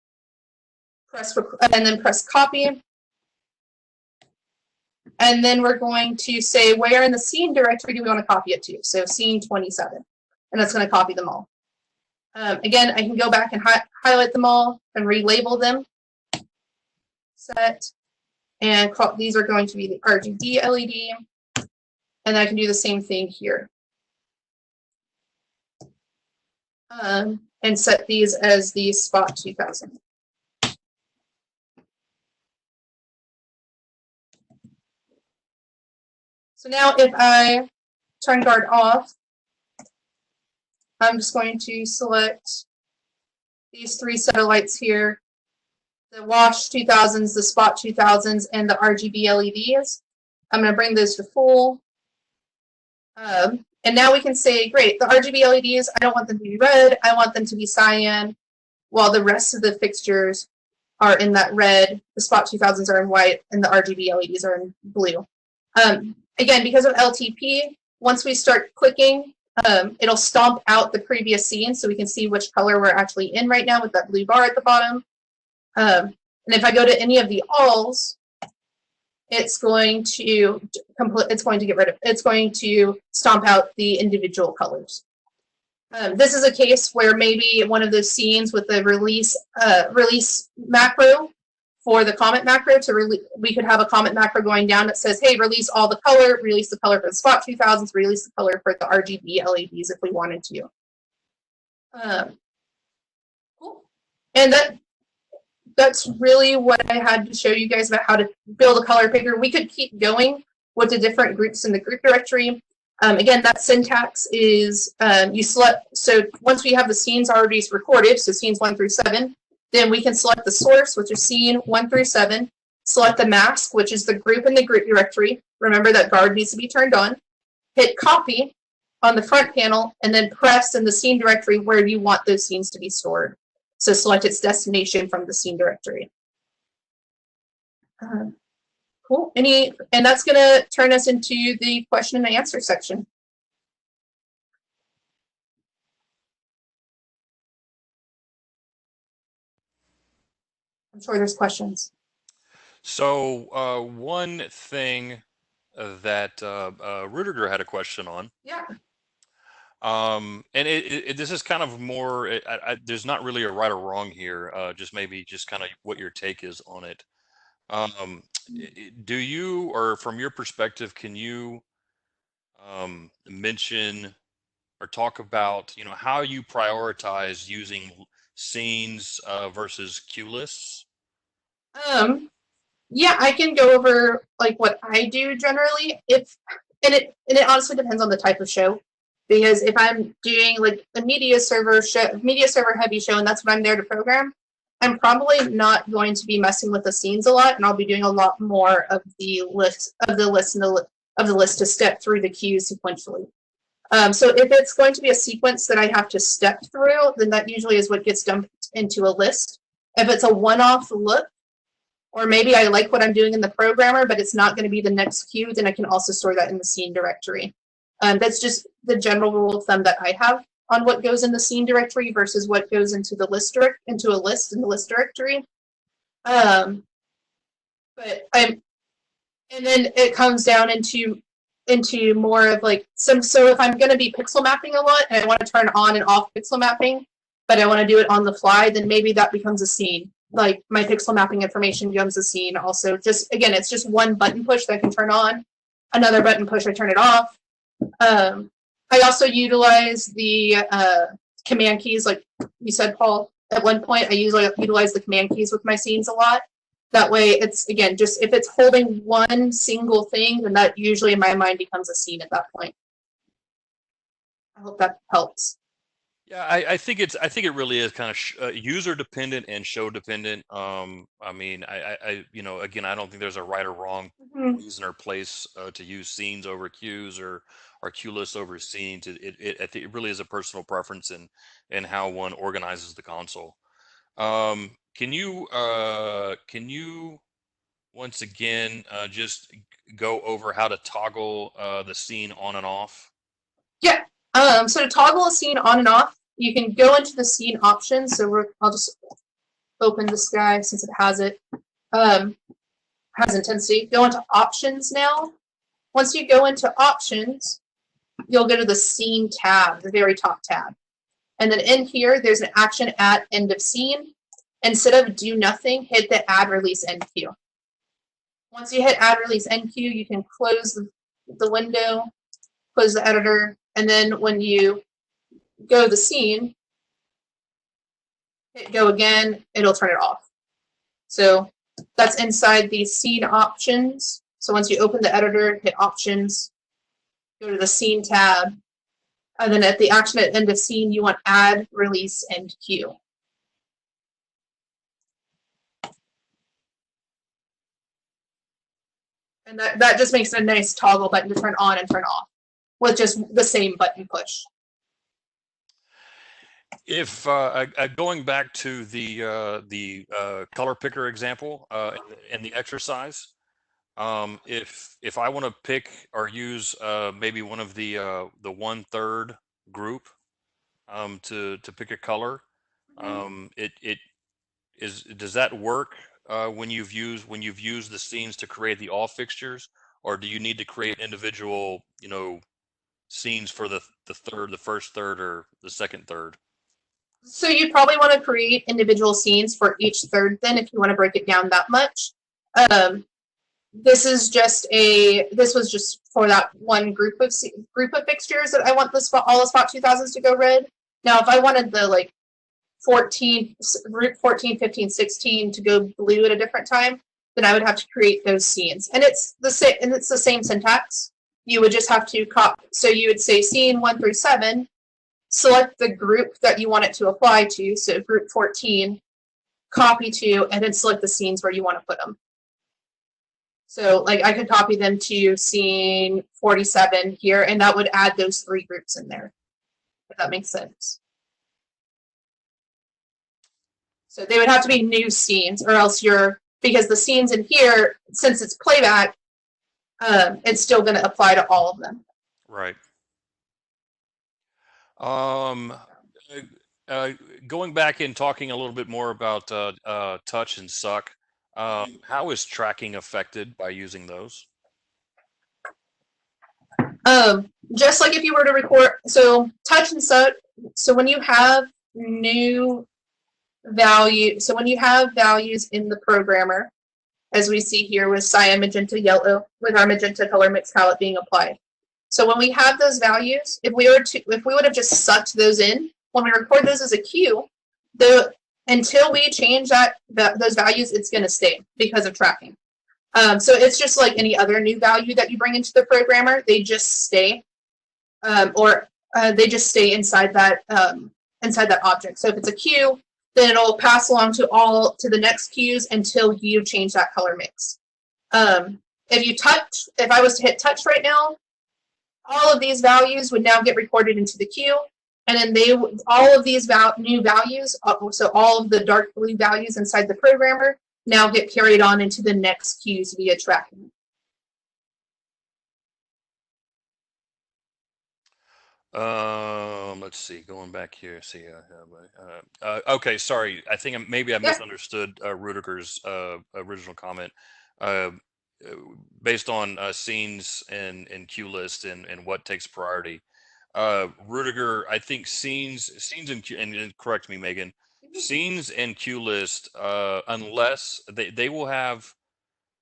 and then press copy. And then we're going to say where in the scene directory do we want to copy it to. So scene 27. And that's going to copy them all. Again, I can go back and highlight them all and relabel them. Set. And these are going to be the RGB LED. And I can do the same thing here. And set these as the spot 2000. So now if I turn guard off, I'm just going to select these 3 satellites here, the wash 2000s, the spot 2000s, and the RGB LEDs. I'm going to bring those to full. And now we can say, great, the RGB LEDs, I don't want them to be red, I want them to be cyan, while the rest of the fixtures are in that red, the spot 2000s are in white, and the RGB LEDs are in blue. Again, because of LTP, once we start clicking, it'll stomp out the previous scene so we can see which color we're actually in right now with that blue bar at the bottom. And if I go to any of the alls, it's going to stomp out the individual colors. This is a case where maybe one of those scenes with the release macro for the comment macro we could have a comment macro going down that says, hey, release all the color, release the color for the spot 2000s, release the color for the RGB LEDs if we wanted to. Cool. And that's really what I had to show you guys about how to build a color picker. We could keep going with the different groups in the group directory. Again, that syntax is you select, so once we have the scenes already recorded, so scenes 1 through 7, then we can select the source, which is scene 1 through 7, select the mask, which is the group in the group directory. Remember that guard needs to be turned on. Hit copy on the front panel, and then press in the scene directory where you want those scenes to be stored. So select its destination from the scene directory. Cool. And that's going to turn us into the question and answer section. I'm sure there's questions. So one thing that Rudiger had a question on. Yeah. And this is kind of more, there's not really a right or wrong here, just maybe just kind of what your take is on it. Do you, or from your perspective, can you mention or talk about, how you prioritize using scenes versus cuelists? Yeah, I can go over like what I do generally. And it honestly depends on the type of show. Because if I'm doing like a media server heavy show, and that's what I'm there to program, I'm probably not going to be messing with the scenes a lot, and I'll be doing a lot more of the list to step through the cues sequentially. So if it's going to be a sequence that I have to step through, then that usually is what gets dumped into a list. If it's a one-off look, or maybe I like what I'm doing in the programmer, but it's not going to be the next cue, then I can also store that in the scene directory. That's just the general rule of thumb that I have on what goes in the scene directory versus what goes into the list into a list in the list directory. But and then it comes down into more of like some. So if I'm going to be pixel mapping a lot and I want to turn on and off pixel mapping, but I want to do it on the fly, then maybe that becomes a scene. Like my pixel mapping information becomes a scene. Also, just again, it's just one button push that I can turn on, another button push I turn it off. I also utilize the command keys, like you said, Paul. At one point, I usually utilize the command keys with my scenes a lot. That way, it's again just if it's holding one single thing, then that usually in my mind becomes a scene at that point. I hope that helps. Yeah, I think it really is kind of user dependent and show dependent. I mean, you know, again, I don't think there's a right or wrong reason or place to use scenes over queues or queue lists over scenes. I think it really is a personal preference and how one organizes the console. Can you once again just go over how to toggle the scene on and off? Yeah. So to toggle a scene on and off, you can go into the scene options. So I'll just open this guy since it has it. Has intensity. Go into options now. Once you go into options, you'll go to the scene tab, the very top tab. And then in here, there's an action at end of scene. Instead of do nothing, hit the add release end queue. Once you hit add release end queue, you can close the window, close the editor, and then when you go to the scene, hit go again, it'll turn it off. So that's inside the scene options. So once you open the editor, hit options, go to the scene tab, and then at the action at end of scene, you want add release end queue. And that just makes it a nice toggle button to turn on and turn off with just the same button push. If going back to the color picker example and the exercise, if I want to pick or use maybe one of the 1/3 group to pick a color, does that work when you've used the scenes to create the all fixtures, or do you need to create individual, you know, scenes for the first third, or the second third? So you probably want to create individual scenes for each third then if you want to break it down that much. This was just for that one group of fixtures that I want all the Spot 2000s to go red. Now if I wanted the like 14, group 14, 15, 16 to go blue at a different time, then I would have to create those scenes. And it's the same syntax. You would just have to copy. So you would say scene 1 through 7, select the group that you want it to apply to. So group 14, copy to, and then select the scenes where you want to put them. So like I could copy them to scene 47 here, and that would add those 3 groups in there, if that makes sense. So they would have to be new scenes, or else because the scenes in here, since it's playback, it's still going to apply to all of them. Right. Going back and talking a little bit more about touch and suck, how is tracking affected by using those? Just like if you were to record, so touch and suck. So when you have new value, so when you have values in the programmer, as we see here with cyan, magenta, yellow, with our magenta color mix palette being applied. So when we have those values, if we would have just sucked those in, when we record those as a queue, until we change those values, it's going to stay because of tracking. So it's just like any other new value that you bring into the programmer; they just stay, or they just stay inside that object. So if it's a queue, then it'll pass along to the next queues until you change that color mix. If I was to hit touch right now, all of these values would now get recorded into the queue, and then all of these new values, so all of the dark blue values inside the programmer, now get carried on into the next queues via tracking. Let's see. Going back here. See. Okay. Sorry. I think maybe I Yeah. misunderstood Rudiger's original comment. Uh, uh, Based on scenes and queue list and what takes priority. Rudiger, I think scenes and correct me, Megan. Scenes and queue list, unless they will have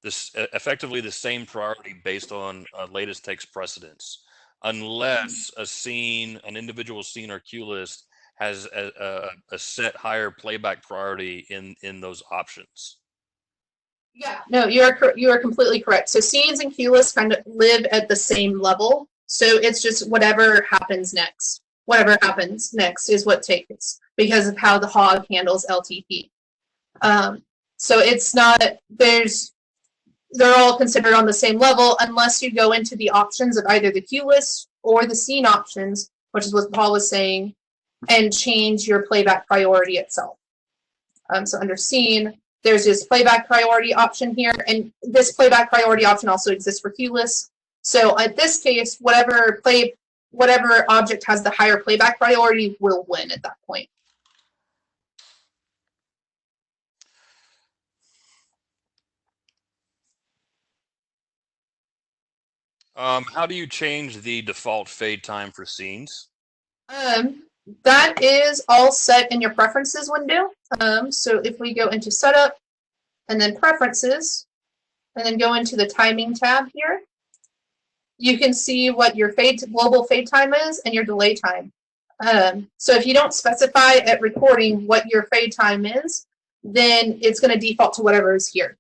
this effectively the same priority based on latest takes precedence, unless an individual scene or queue list has a set higher playback priority in those options. Yeah, no, you are completely correct. So scenes and cue lists kind of live at the same level. So it's just whatever happens next. Whatever happens next is what takes because of how the hog handles LTP. So it's not they're all considered on the same level unless you go into the options of either the queue list or the scene options, which is what Paul was saying, and change your playback priority itself. So under scene, there's this playback priority option here, and this playback priority option also exists for queue lists. So at this case, whatever object has the higher playback priority will win at that point. How do you change the default fade time for scenes? That is all set in your preferences window. So if we go into setup and then preferences, and then go into the timing tab here, you can see what your global fade time is and your delay time. So if you don't specify at recording what your fade time is, then it's going to default to whatever is here,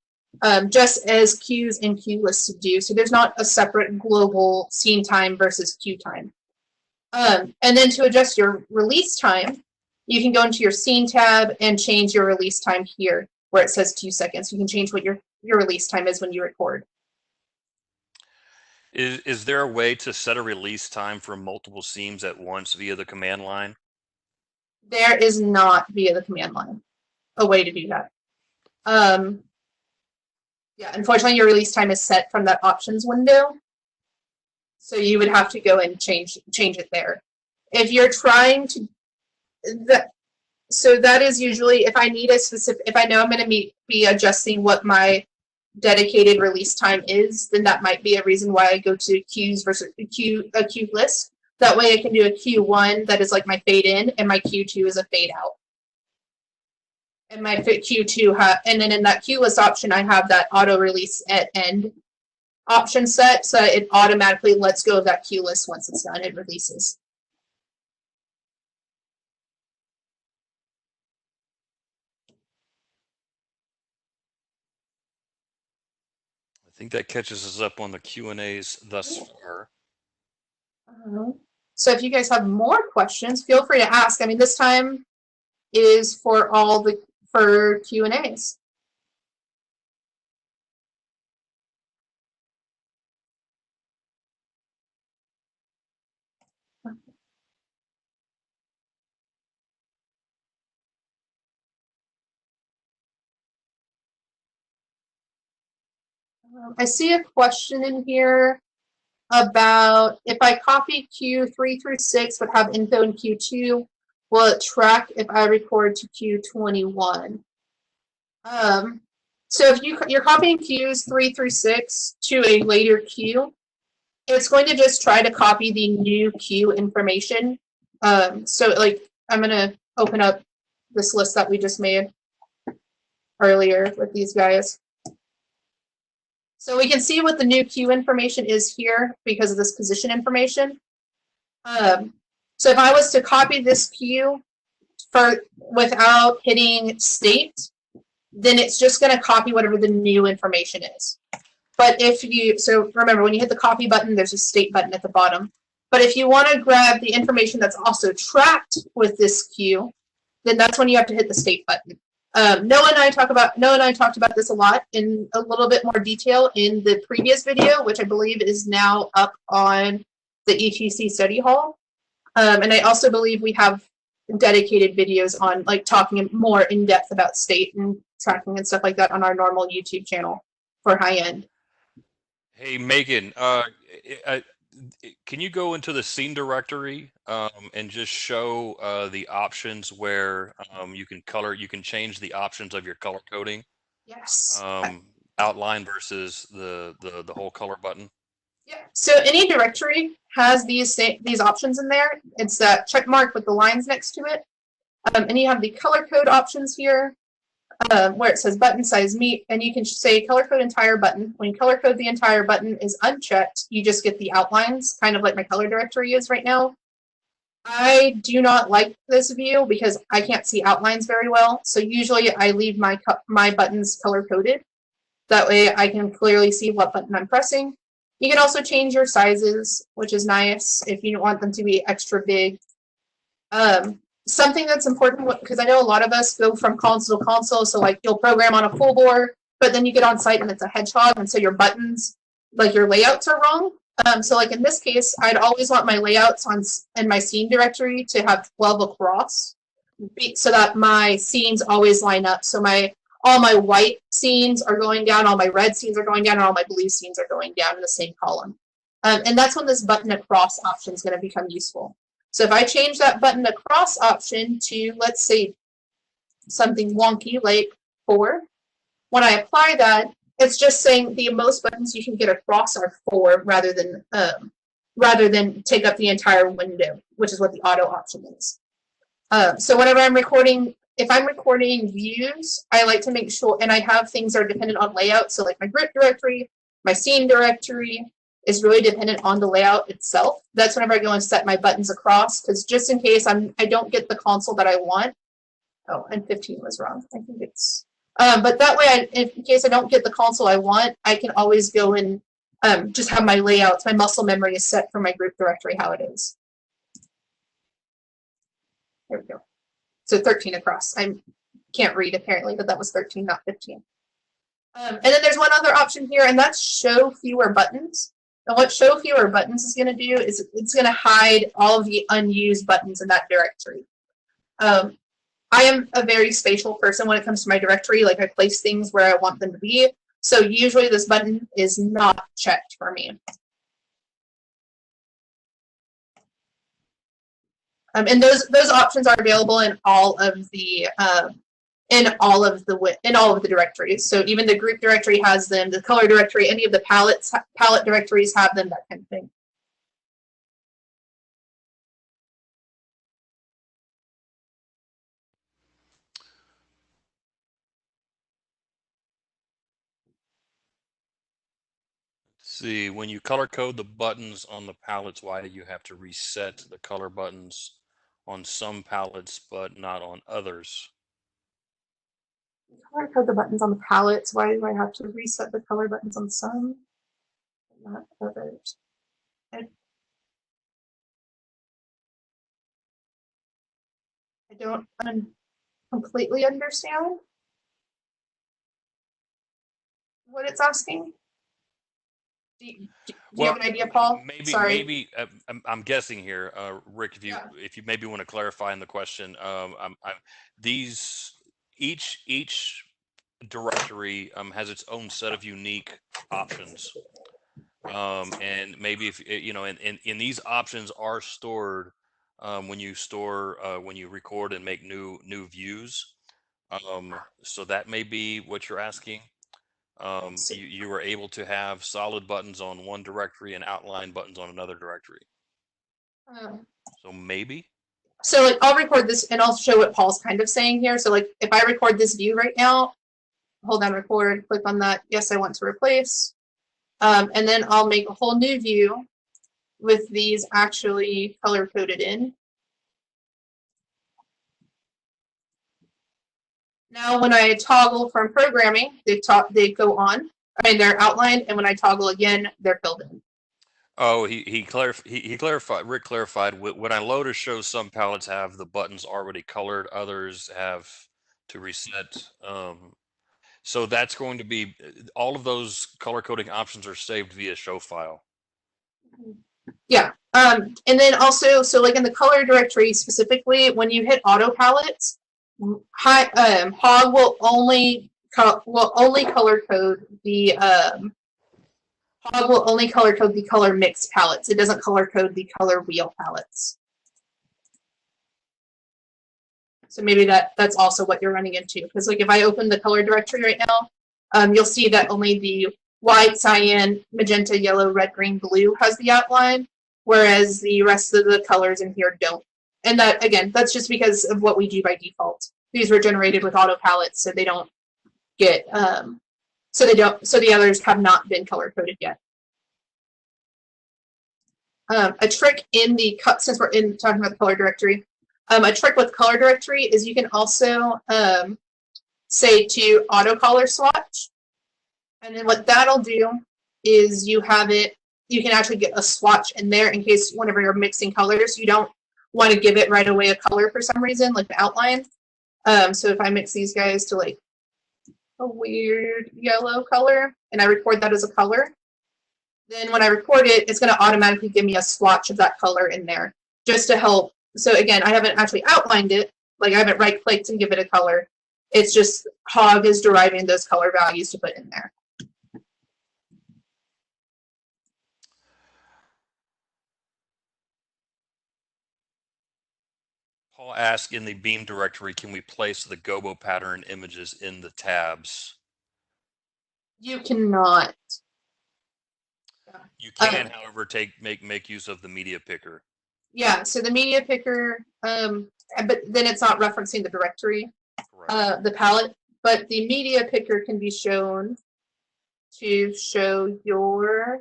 just as queues and queue lists do. So there's not a separate global scene time versus queue time. And then to adjust your release time, you can go into your scene tab and change your release time here where it says 2 seconds. You can change what your release time is when you record. Is there a way to set a release time for multiple scenes at once via the command line? There is not via the command line a way to do that. Yeah, unfortunately, your release time is set from that options window, so you would have to go and change it there. If you're trying to, so that is usually if I need a specific, if I know I'm going to be adjusting what my dedicated release time is, then that might be a reason why I go to queues versus a queue list. That way I can do a Q1 that is like my fade in, and my Q2 is a fade out. And my Q2, and then in that queue list option, I have that auto release at end option set, so it automatically lets go of that queue list once it's done, it releases. I think that catches us up on the Q&As thus far. So if you guys have more questions, feel free to ask. I mean, this time is for Q&As. I see a question in here about if I copy Q3 through 6 but have info in Q2, will it track if I record to Q21? So if you're copying Qs 3 through 6 to a later Q, it's going to just try to copy the new Q information. So like I'm going to open up this list that we just made earlier with these guys. So we can see what the new Q information is here because of this position information. So if I was to copy this Q without hitting state, then it's just going to copy whatever the new information is. But so remember, when you hit the copy button, there's a state button at the bottom. But if you want to grab the information that's also tracked with this Q, then that's when you have to hit the state button. Noah and I talked about this a lot in a little bit more detail in the previous video, which I believe is now up on the ETC study hall. And I also believe we have dedicated videos on like talking more in depth about state and tracking and stuff like that on our normal YouTube channel for high end. Hey, Megan, can you go into the scene directory and just show the options where you can change the options of your color coding, Yes. outline versus the whole color button? Yeah. So any directory has these options in there. It's that check mark with the lines next to it. And you have the color code options here, where it says button size meet, and you can say color code entire button. When color code the entire button is unchecked, you just get the outlines, kind of like my color directory is right now. I do not like this view because I can't see outlines very well. So usually I leave my buttons color coded. That way I can clearly see what button I'm pressing. You can also change your sizes, which is nice if you don't want them to be extra big. Something that's important, because I know a lot of us go from console to console, so like you'll program on a full bore, but then you get on site and it's a hedgehog, and so your buttons, like your layouts are wrong. So like in this case, I'd always want my layouts in my scene directory to have 12 across, so that my scenes always line up. So all my white scenes are going down, all my red scenes are going down, and all my blue scenes are going down in the same column. And that's when this button across option is going to become useful. So if I change that button across option to, let's say, something wonky like 4, when I apply that, it's just saying the most buttons you can get across are 4 rather than take up the entire window, which is what the auto option is. So whenever I'm recording, if I'm recording views, I like to make sure, and I have things that are dependent on layout, so like my group directory, my scene directory is really dependent on the layout itself. That's whenever I go and set my buttons across, because just in case I don't get the console that I want. Oh, and 15 was wrong. I think it's, but that way, in case I don't get the console I want, I can always go and just have my layouts, my muscle memory is set for my group directory how it is. There we go. So 13 across. I can't read apparently, but that was 13, not 15. And then there's one other option here, and that's show fewer buttons. And what show fewer buttons is going to do is it's going to hide all of the unused buttons in that directory. I am a very spatial person when it comes to my directory. Like I place things where I want them to be. So usually this button is not checked for me. And those options are available in all of the directories. So even the group directory has them, the color directory, any of the palette directories have them, that kind of thing. See, when you color code the buttons on the palettes, why do you have to reset the color buttons on some palettes but not on others? Color code the buttons on the palettes. Why do I have to reset the color buttons on some, not others? I don't completely understand what it's asking. Do you have an idea, Paul? Maybe I'm guessing here, Rick. If you maybe want to clarify in the question, each directory has its own set of unique options, and maybe if and these options are stored when you record and make new views. So that may be what you're asking. You were able to have solid buttons on one directory and outline buttons on another directory. So maybe. So like I'll record this and I'll show what Paul's kind of saying here. So like if I record this view right now, hold down record, click on that. Yes, I want to replace. And then I'll make a whole new view with these actually color coded in. Now, when I toggle from programming, they go on. I mean, they're outlined, and when I toggle again, they're filled in. Oh, he clarified. Rick clarified. When I load or show, some palettes have the buttons already colored. Others have to reset. So that's going to be all of those color coding options are saved via show file. Yeah. And then also, so like in the color directory specifically, when you hit auto palettes, Hog will only color code the Hog Hog will only color code the color mix palettes. It doesn't color code the color wheel palettes. So maybe that's also what you're running into. Because like if I open the color directory right now, you'll see that only the white, cyan, magenta, yellow, red, green, blue has the outline, whereas the rest of the colors in here don't. And that, again, that's just because of what we do by default. These were generated with auto palettes, so they don't get, so the others have not been color coded yet. A trick in the cut, since we're talking about the color directory, a trick with color directory is you can also say to auto color swatch, and then what that'll do is you have it. You can actually get a swatch in there in case whenever you're mixing colors, you don't want to give it right away a color for some reason, like the outline. So if I mix these guys to like a weird yellow color and I record that as a color, then when I record it, it's going to automatically give me a swatch of that color in there just to help. So again, I haven't actually outlined it. Like I haven't right-clicked and give it a color. It's just Hog is deriving those color values to put in there. Paul asked, in the beam directory, can we place the gobo pattern images in the tabs? You cannot. You can, however, make use of the media picker. Yeah, so the media picker, but then it's not referencing the directory, the palette. But the media picker can be shown to show your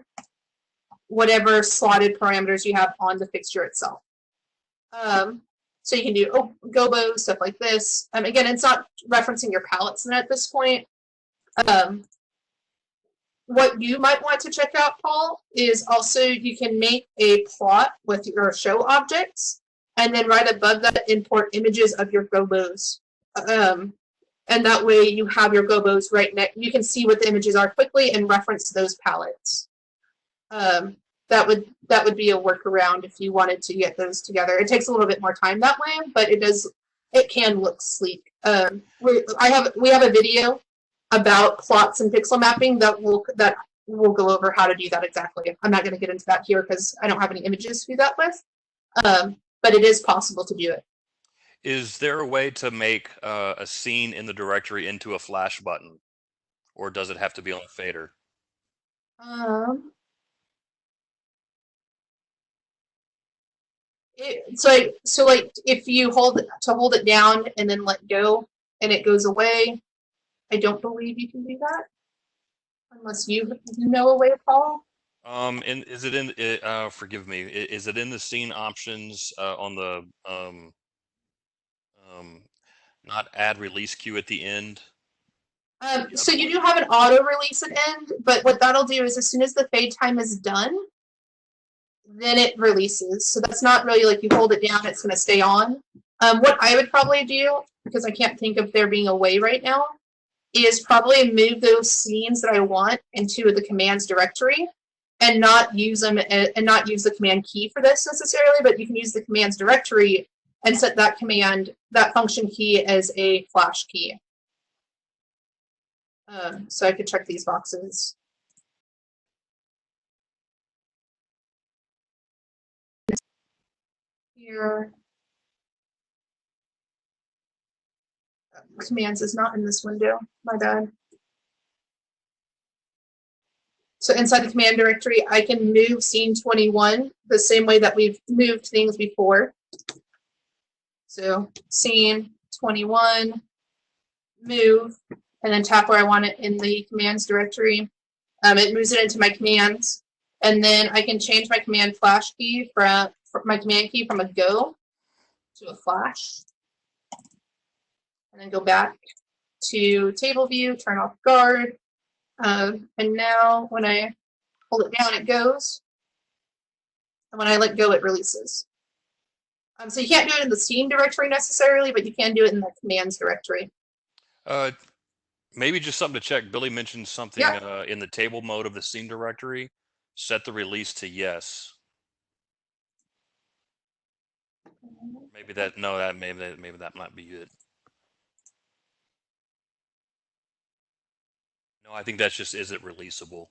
whatever slotted parameters you have on the fixture itself. So you can do gobo, stuff like this. Again, it's not referencing your palettes at this point. What you might want to check out, Paul, is also you can make a plot with your show objects, and then right above that, import images of your gobos. And that way you have your gobos right next. You can see what the images are quickly and reference those palettes. That would be a workaround if you wanted to get those together. It takes a little bit more time that way, but it can look sleek. We have a video about plots and pixel mapping that will go over how to do that exactly. I'm not going to get into that here because I don't have any images to do that with, but it is possible to do it. Is there a way to make a scene in the directory into a flash button, or does it have to be on a fader? So like if you hold it down and then let go and it goes away, I don't believe you can do that unless you know a way, Paul. And is it in? Forgive me. Is it in the scene options on the not add release queue at the end? So you do have an auto release at end, but what that'll do is as soon as the fade time is done, then it releases. So that's not really like you hold it down, it's going to stay on. What I would probably do, because I can't think of there being a way right now, is probably move those scenes that I want into the commands directory and not use them and not use the command key for this necessarily, but you can use the commands directory and set that function key as a flash key. So I could check these boxes. Here. Commands is not in this window, my bad. So inside the command directory, I can move scene 21 the same way that we've moved things before. So scene 21, move, and then tap where I want it in the commands directory. It moves it into my commands, and then I can change my command flash key from my command key from a go to a flash, and then go back to table view, turn off guard, and now when I hold it down, it goes, and when I let go, it releases. So you can't do it in the scene directory necessarily, but you can do it in the commands directory. Maybe just something to check. Billy mentioned something in the table mode of the scene directory. Set the release to yes. Maybe that maybe that might be it. No, I think that's just, is it releasable?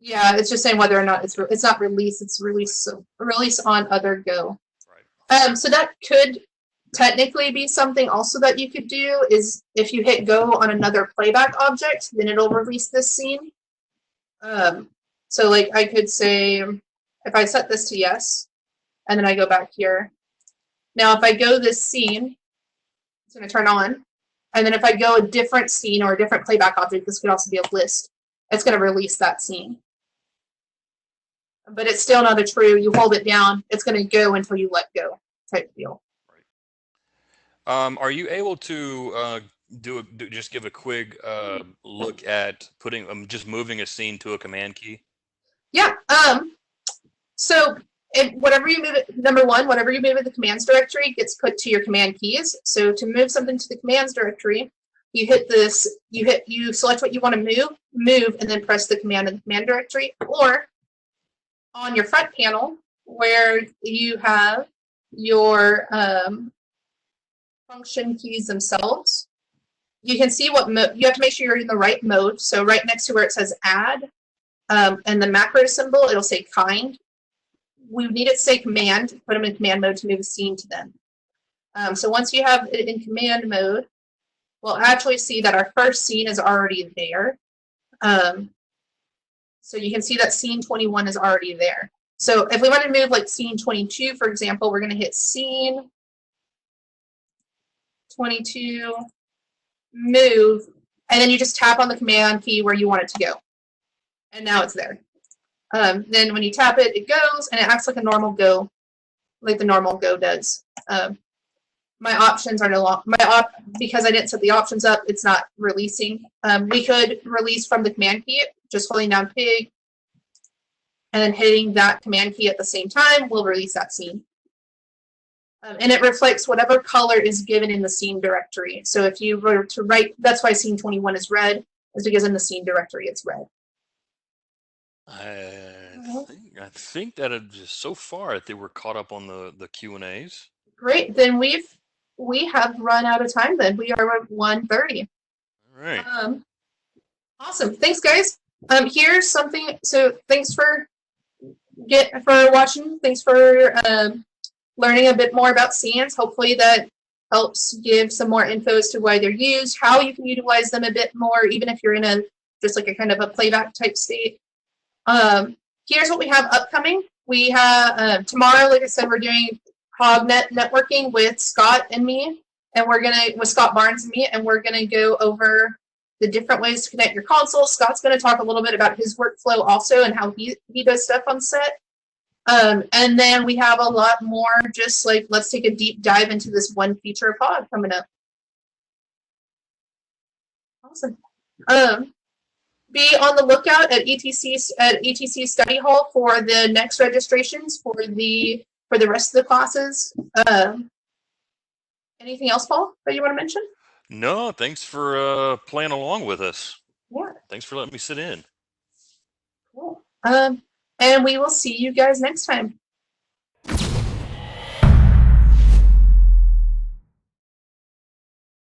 Yeah, it's just saying whether or not it's not release. It's release on other go. Right. So that could technically be something also that you could do is if you hit go on another playback object, then it'll release this scene. So like I could say if I set this to yes, and then I go back here. Now if I go this scene, it's going to turn on. And then if I go a different scene or a different playback object, this could also be a list. It's going to release that scene. But it's still not a true. You hold it down, it's going to go until you let go type deal. Right. Are you able to just give a quick look at putting just moving a scene to a command key? Yeah. So whatever you move it, number one, whatever you move in the commands directory gets put to your command keys. So to move something to the commands directory, you hit this, you select what you want to move, and then press the command in the command directory. Or on your front panel, where you have your function keys themselves, you can see what you have to make sure you're in the right mode. So right next to where it says add and the macro symbol, it'll say kind. We need it to say command, put them in command mode to move a scene to them. So once you have it in command mode, we'll actually see that our first scene is already there. So you can see that scene 21 is already there. So if we want to move like scene 22, for example, we're going to hit scene 22, move, and then you just tap on the command key where you want it to go. And now it's there. Then when you tap it, it goes, and it acts like a normal go, like the normal go does. My options are no longer, because I didn't set the options up, it's not releasing. We could release from the command key, just holding down pig, and then hitting that command key at the same time will release that scene. And it reflects whatever color is given in the scene directory. So if you were to write, that's why scene 21 is red, is because in the scene directory it's red. I think that just so far I think we're caught up on the Q&As. Great, then we have run out of time. Then we are at 1:30. All right. Awesome. Thanks, guys. Here's something. So thanks for watching. Thanks for learning a bit more about scenes. Hopefully that helps give some more info as to why they're used, how you can utilize them a bit more, even if you're in a just like a kind of a playback type state. Here's what we have upcoming. We have tomorrow, like I said, we're doing HogNet networking with Scott and me, and with Scott Barnes and me, and we're gonna go over the different ways to connect your console. Scott's gonna talk a little bit about his workflow also and how he does stuff on set. And then we have a lot more, just like let's take a deep dive into this one feature of Hog coming up. Awesome. Be on the lookout at ETC Study Hall for the next registrations for the rest of the classes. Anything else, Paul, that you want to mention? No, thanks for playing along with us. Yeah. Thanks for letting me sit in. Cool. And we will see you guys next time.